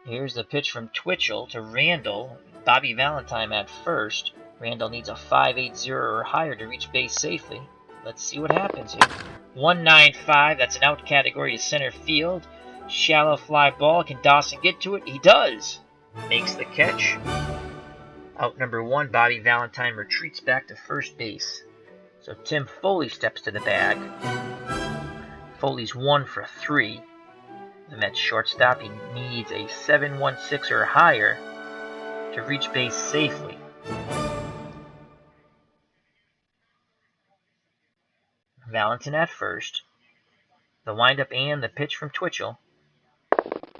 Speaker 1: Here's the pitch from Twitchell to Randall. Bobby Valentine at first. Randall needs a 5.80 or higher to reach base safely. Let's see what happens here. 195, that's an out category to center field. Shallow fly ball. Can Dawson get to it? He does. Makes the catch. Out number 1, Bobby Valentine retreats back to first base. So Tim Foley steps to the bag. Foley's 1 for 3. The Mets shortstop, he needs a 7.16 or higher to reach base safely. Valentin at first. The windup and the pitch from Twitchell.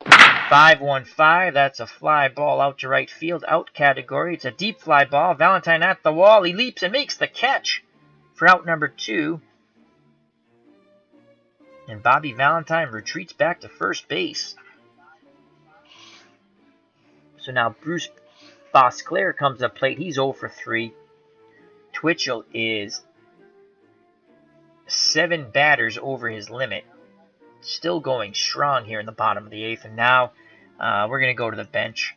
Speaker 1: 5-1-5, that's a fly ball out to right field, out category. It's a deep fly ball. Valentine at the wall. He leaps and makes the catch for out number 2. And Bobby Valentine retreats back to first base. So now Bruce Bosclair comes up plate. He's 0 for 3. Twitchell is 7 batters over his limit. Still going strong here in the bottom of the 8th. And now we're going to go to the bench.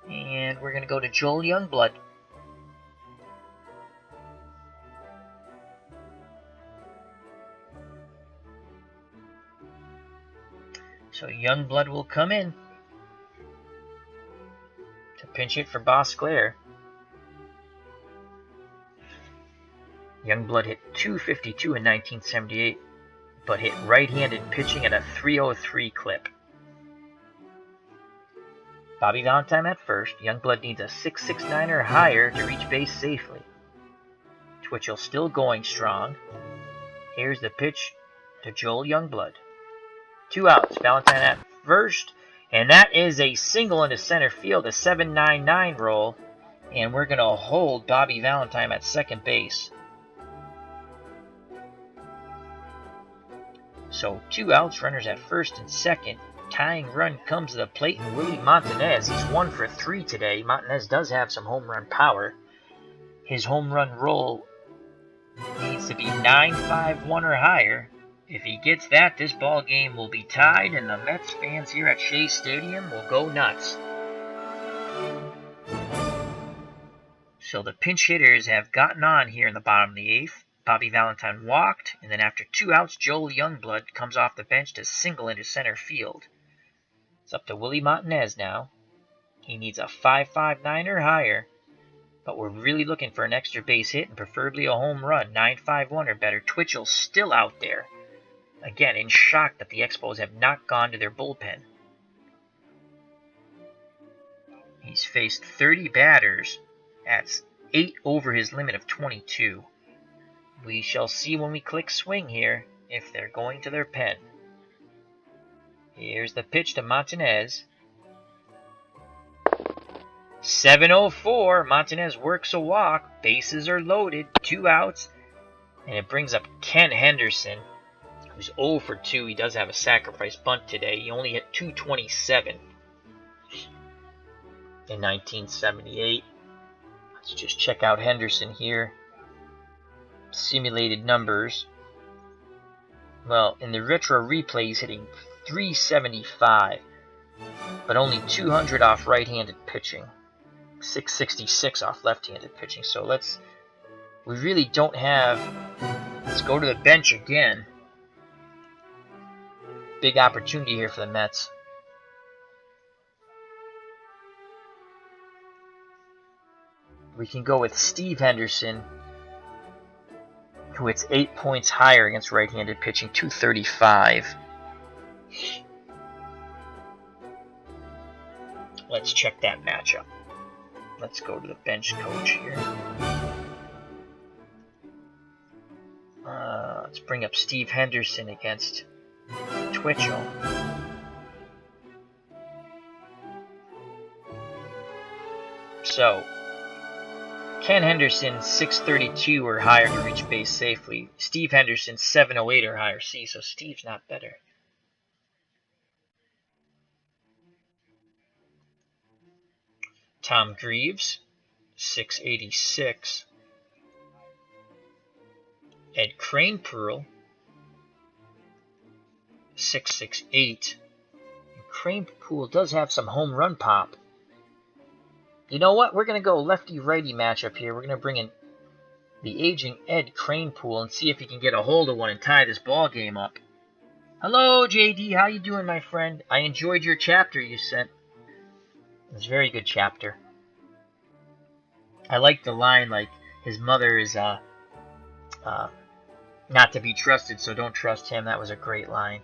Speaker 1: And we're going to go to Joel Youngblood. So Youngblood will come in to pinch hit for Bosclair. Youngblood hit .252 in 1978, but hit right-handed pitching at a .303 clip. Bobby Valentine at first. Youngblood needs a .669 or higher to reach base safely. Twitchell still going strong. Here's the pitch to Joel Youngblood. 2 outs. Valentine at first. And that is a single into center field, a 7.99 roll. And we're going to hold Bobby Valentine at second base. So 2 outs, runners at first and second. Tying run comes to the plate, and Willie Montanez, he's 1 for 3 today. Montanez does have some home run power. His home run roll needs to be 9.51 or higher. If he gets that, this ball game will be tied, and the Mets fans here at Shea Stadium will go nuts. So the pinch hitters have gotten on here in the bottom of the 8th. Bobby Valentine walked, and then after 2 outs, Joel Youngblood comes off the bench to single into center field. It's up to Willie Montanez now. He needs a 5.59 or higher, but we're really looking for an extra base hit and preferably a home run, 9.51 or better. Twitchell's still out there. Again, in shock that the Expos have not gone to their bullpen. He's faced 30 batters. That's 8 over his limit of 22. We shall see when we click swing here if they're going to their pen. Here's the pitch to Montanez. 7:04. Montanez works a walk. Bases are loaded. 2 outs. And it brings up Ken Henderson, who's 0 for 2. He does have a sacrifice bunt today. He only hit .227 in 1978. Let's just check out Henderson here. Simulated numbers. Well, in the retro replay, he's hitting .375, but only 200 off right-handed pitching, 666 off left-handed pitching. So we really don't have. Let's go to the bench again. Big opportunity here for the Mets. We can go with Steve Henderson, who hits 8 points higher against right-handed pitching, .235. Let's check that matchup. Let's go to the bench coach here. Let's bring up Steve Henderson against Twitchell. So, Ken Henderson, 6.32 or higher to reach base safely. Steve Henderson, 7.08 or higher. See, so Steve's not better. Tom Greaves, 6.86. Ed Kranepool, 6.68. Kranepool does have some home run pop. You know what? We're going to go lefty-righty matchup here. We're going to bring in the aging Ed Kranepool and see if he can get a hold of one and tie this ball game up. Hello, JD. How you doing, my friend? I enjoyed your chapter you sent. It was a very good chapter. I like the line, like, his mother is not to be trusted, so don't trust him. That was a great line.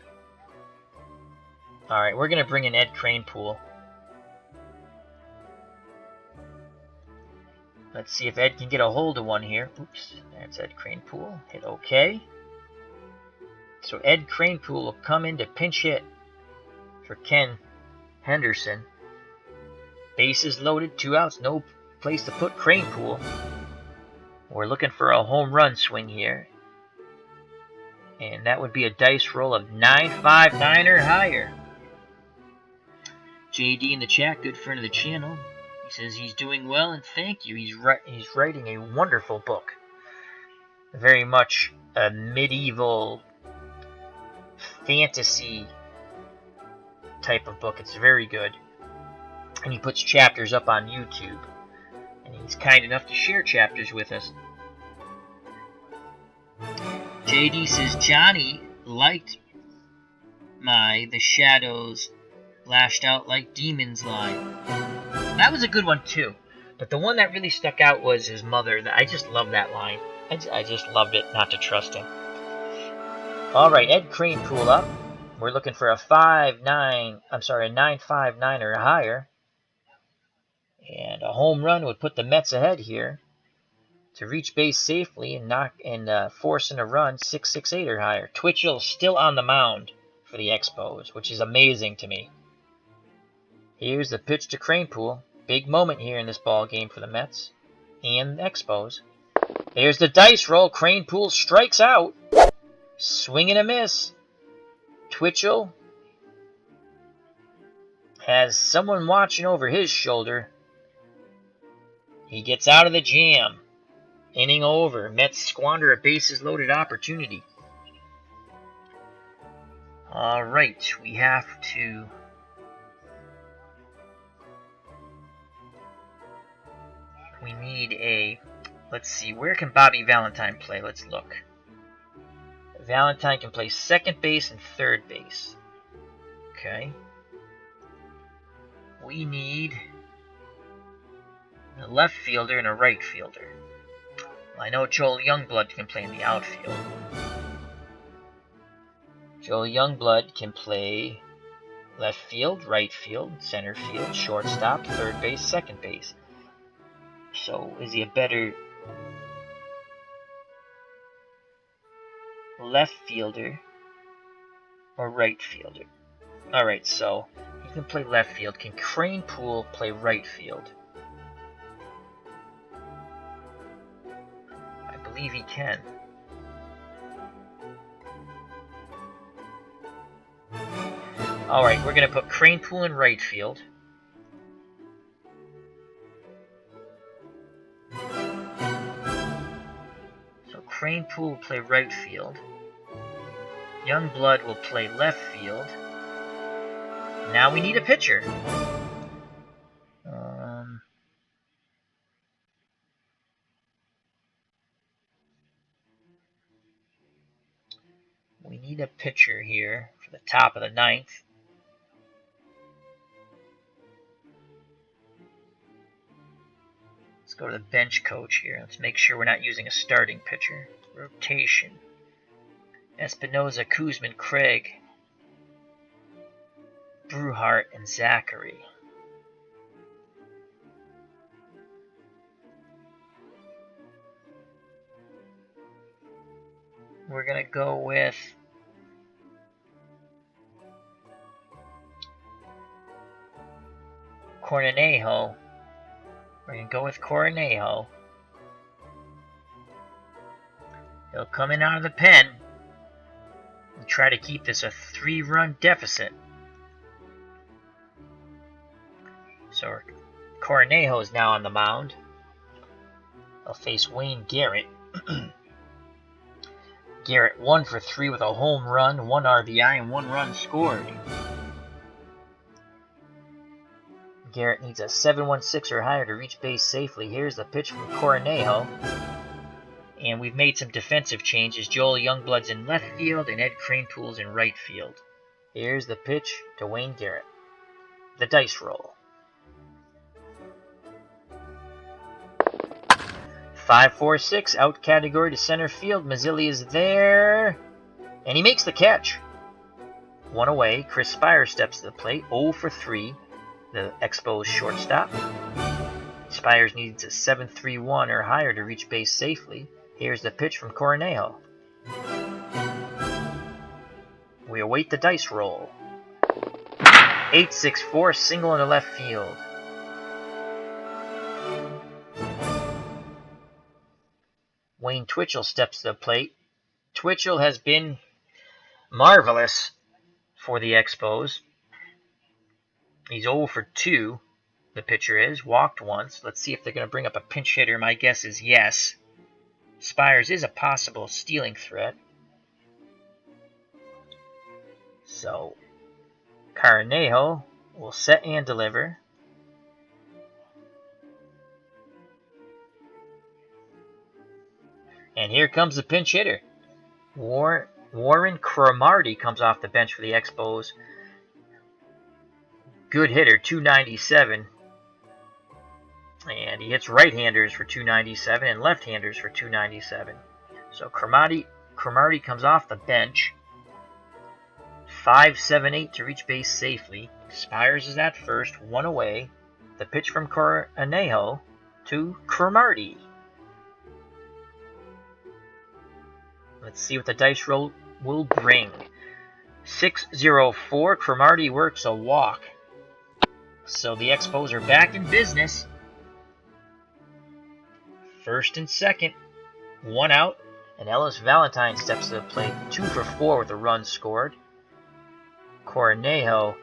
Speaker 1: Alright, we're going to bring in Ed Kranepool. Let's see if Ed can get a hold of one here. Oops, that's Ed Kranepool. Hit OK. So Ed Kranepool will come in to pinch hit for Ken Henderson. Bases loaded, 2 outs, no place to put Kranepool. We're looking for a home run swing here. And that would be a dice roll of 959 or higher. JD in the chat, good friend of the channel. He says he's doing well and thank you. He's writing a wonderful book. Very much a medieval fantasy type of book. It's very good. And he puts chapters up on YouTube. And he's kind enough to share chapters with us. JD says Johnny liked my The Shadows Lashed Out Like Demons line. That was a good one too. But the one that really stuck out was his mother. I just love that line. I just loved it not to trust him. Alright, Ed Crane pool up. We're looking for a 959 or higher. And a home run would put the Mets ahead here. To reach base safely and force in a run, 668 or higher. Twitchell still on the mound for the Expos, which is amazing to me. Here's the pitch to Cranepool. Big moment here in this ball game for the Mets and the Expos. Here's the dice roll. Cranepool strikes out. Swing and a miss. Twitchell has someone watching over his shoulder. He gets out of the jam. Inning over. Mets squander a bases-loaded opportunity. Alright, we have to... We need a... Let's see, where can Bobby Valentine play? Let's look. Valentine can play second base and third base. Okay. We need a left fielder and a right fielder. I know Joel Youngblood can play in the outfield. Joel Youngblood can play left field, right field, center field, shortstop, third base, second base. So, is he a better left fielder or right fielder? Alright, so he can play left field. Can Cranepool play right field? I believe he can. Alright, we're going to put Cranepool in right field. So Cranepool will play right field. Youngblood will play left field. Now we need a pitcher. We need a pitcher here for the top of the ninth. Let's go to the bench coach here. Let's make sure we're not using a starting pitcher. Rotation. Espinoza, Kuzman, Craig, Bruhart, and Zachary. We're going to go with Cornejo. We're going to go with Cornejo. He'll come in out of the pen and try to keep this a 3-run deficit. So Cornejo is now on the mound. They'll face Wayne Garrett. Garrett 1 for 3 with a home run, 1 RBI, and 1 run scored. Garrett needs a 7-1-6 or higher to reach base safely. Here's the pitch from Cornejo. And we've made some defensive changes. Joel Youngblood's in left field and Ed Cranepool's in right field. Here's the pitch to Wayne Garrett. The dice roll. 5-4-6, out category to center field. Mazzilli is there. And he makes the catch. 1 away. Chris Spire steps to the plate. 0 for 3. The Expos shortstop. Spires needs a 7-3-1 or higher to reach base safely. Here's the pitch from Cornejo. We await the dice roll. 8-6-4, single into left field. Wayne Twitchell steps to the plate. Twitchell has been marvelous for the Expos. He's 0 for 2, the pitcher is. Walked once. Let's see if they're going to bring up a pinch hitter. My guess is yes. Spires is a possible stealing threat. So, Carnejo will set and deliver. And here comes the pinch hitter. Warren Cromartie comes off the bench for the Expos. Good hitter, 297. And he hits right-handers for 297 and left-handers for 297. So Cromartie comes off the bench. 5-7-8 to reach base safely. Spires is at first, 1 away. The pitch from Carnejo to Cromartie. Let's see what the dice roll will bring. 6-0-4. Cromartie works a walk. So the Expos are back in business. First and second. 1 out. And Ellis Valentine steps to the plate. 2 for 4 with a run scored. Cornejo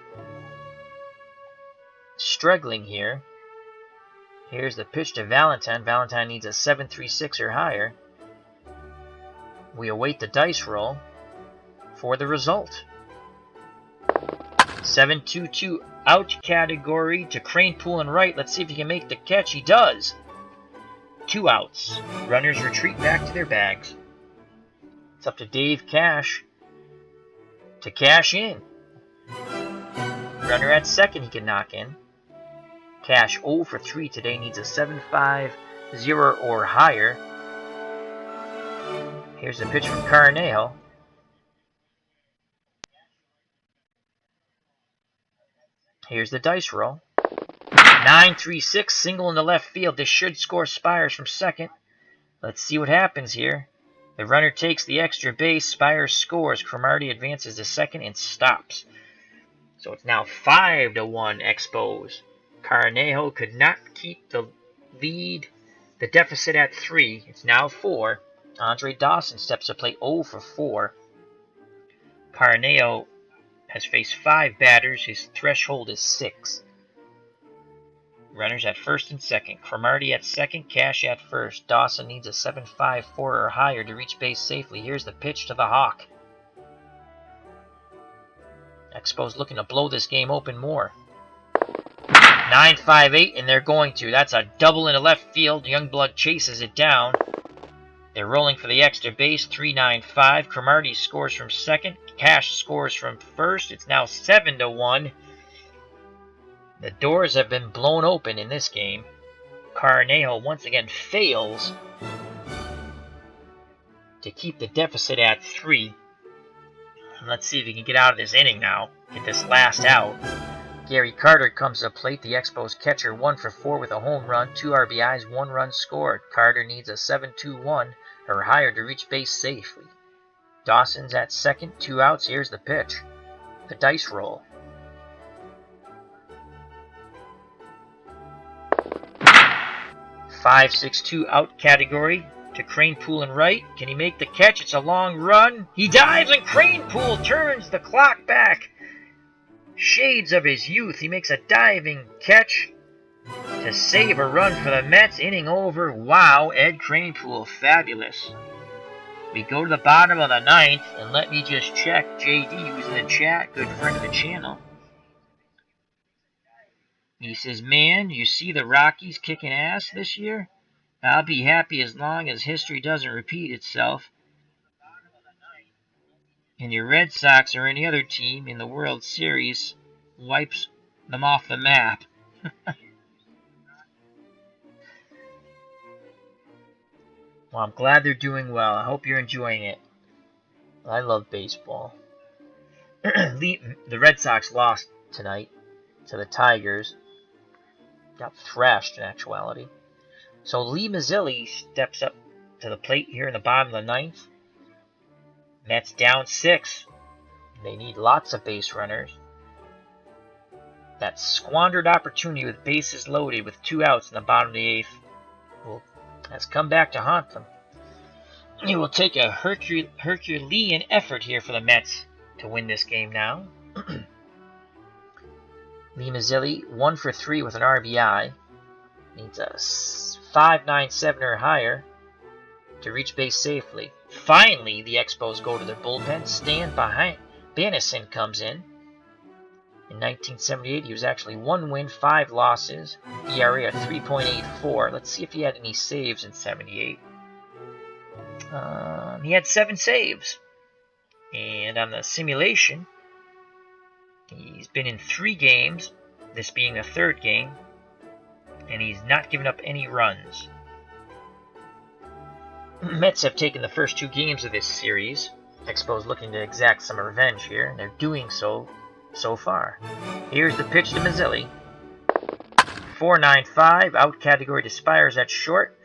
Speaker 1: struggling here. Here's the pitch to Valentine. Valentine needs a 7.36 or higher. We await the dice roll for the result. 7-2-2 out category to Cranepool and right. Let's see if he can make the catch. He does. 2 outs. Runners retreat back to their bags. It's up to Dave Cash to cash in. Runner at second he can knock in. Cash 0 for 3 today, needs a 7.50 or higher. Here's the pitch from Carnejo. Here's the dice roll. 9-3-6, single in the left field. This should score Spires from second. Let's see what happens here. The runner takes the extra base. Spires scores. Cromartie advances to second and stops. So it's now 5-1 Expos. Carnejo could not keep the lead, the deficit at 3. It's now 4. Andre Dawson steps to plate 0 for 4. Carnejo has faced 5 batters. His threshold is 6. Runners at first and second. Cromartie at second, Cash at first. Dawson needs a 7.54 or higher to reach base safely. Here's the pitch to the Hawk. Expos looking to blow this game open more. 9-5-8, and they're going to. That's a double into left field. Youngblood chases it down. They're rolling for the extra base. 3-9-5. Cromartie scores from second. Cash scores from first. It's now 7-1. The doors have been blown open in this game. Carnejo once again fails to keep the deficit at 3. Let's see if he can get out of this inning now. Get this last out. Gary Carter comes to plate. The Expos catcher 1 for 4 with a home run, 2 RBIs, 1 run scored. Carter needs a 7.21 or higher to reach base safely. Dawson's at second, 2 outs. Here's the pitch. The dice roll. 5-6-2 out category to Cranepool and right. Can he make the catch? It's a long run. He dives and Cranepool turns the clock back. Shades of his youth. He makes a diving catch to save a run for the Mets. Inning over. Wow, Ed Cranepool, fabulous. We go to the bottom of the 9th, and let me just check. JD, who's in the chat, good friend of the channel. He says, man, you see the Rockies kicking ass this year? I'll be happy as long as history doesn't repeat itself. And your Red Sox or any other team in the World Series wipes them off the map. Well, I'm glad they're doing well. I hope you're enjoying it. I love baseball. The Red Sox lost tonight to the Tigers. Got thrashed in actuality. So Lee Mazzilli steps up to the plate here in the bottom of the 9th. Mets down 6. They need lots of base runners. That squandered opportunity with bases loaded with 2 outs in the bottom of the 8th has come back to haunt them. It will take a Herculean effort here for the Mets to win this game now. Lee Mazzilli, 1 for 3 with an RBI. Needs a 5.97 or higher to reach base safely. Finally, the Expos go to their bullpen. Stand behind. Bannison comes in. In 1978, he was actually 1 win, 5 losses. ERA of 3.84. Let's see if he had any saves in 78. He had 7 saves. And on the simulation, he's been in 3 games, this being the 3rd game, and he's not given up any runs. Mets have taken the first 2 games of this series. Expos looking to exact some revenge here, and they're doing so far. Here's the pitch to Mazzilli. 4.95, out category to Spires at short.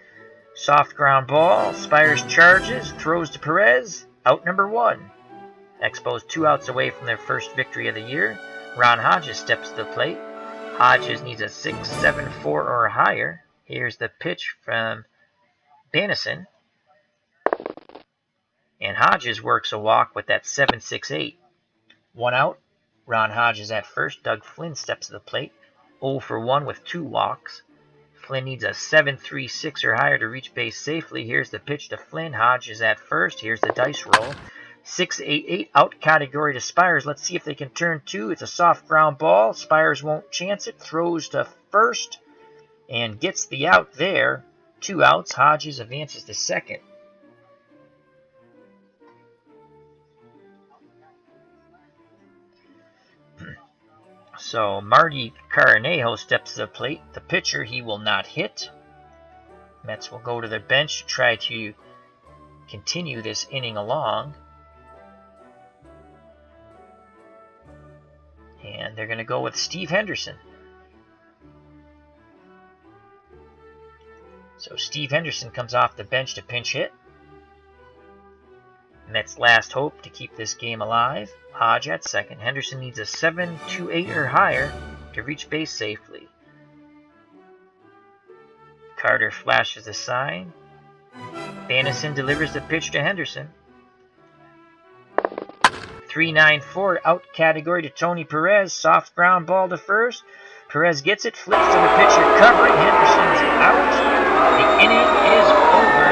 Speaker 1: Soft ground ball, Spires charges, throws to Perez, out number 1. Expos 2 outs away from their first victory of the year. Ron Hodges steps to the plate. Hodges needs a 6.74 or higher. Here's the pitch from Bannison. And Hodges works a walk with that 7.68. 1 out. Ron Hodges at first. Doug Flynn steps to the plate. 0 for 1 with 2 walks. Flynn needs a 7.36 or higher to reach base safely. Here's the pitch to Flynn. Hodges at first. Here's the dice roll. 6.88 out category to Spires. Let's see if they can turn 2. It's a soft ground ball. Spires won't chance it. Throws to first and gets the out there. 2 outs. Hodges advances to second. So Marty Caranejo steps to the plate. The pitcher, he will not hit. Mets will go to their bench to try to continue this inning along. And they're going to go with Steve Henderson. So Steve Henderson comes off the bench to pinch hit. Mets' last hope to keep this game alive. Hodge at second. Henderson needs a 7.28 or higher to reach base safely. Carter flashes a sign. Bannison delivers the pitch to Henderson. 3.94 out category to Tony Perez. Soft ground ball to first. Perez gets it, flips to the pitcher covering. Henderson's out. The inning is over.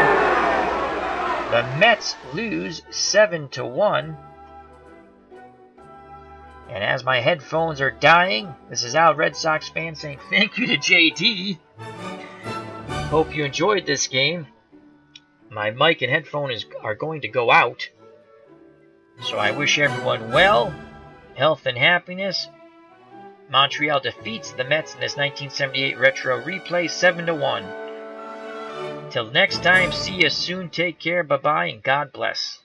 Speaker 1: The Mets lose 7-1. And as my headphones are dying, this is Al, Red Sox fan, saying thank you to JD. Hope you enjoyed this game. My mic and headphones are going to go out. So I wish everyone well, health and happiness. Montreal defeats the Mets in this 1978 retro replay 7-1. Till next time, see you soon, take care, bye-bye, and God bless.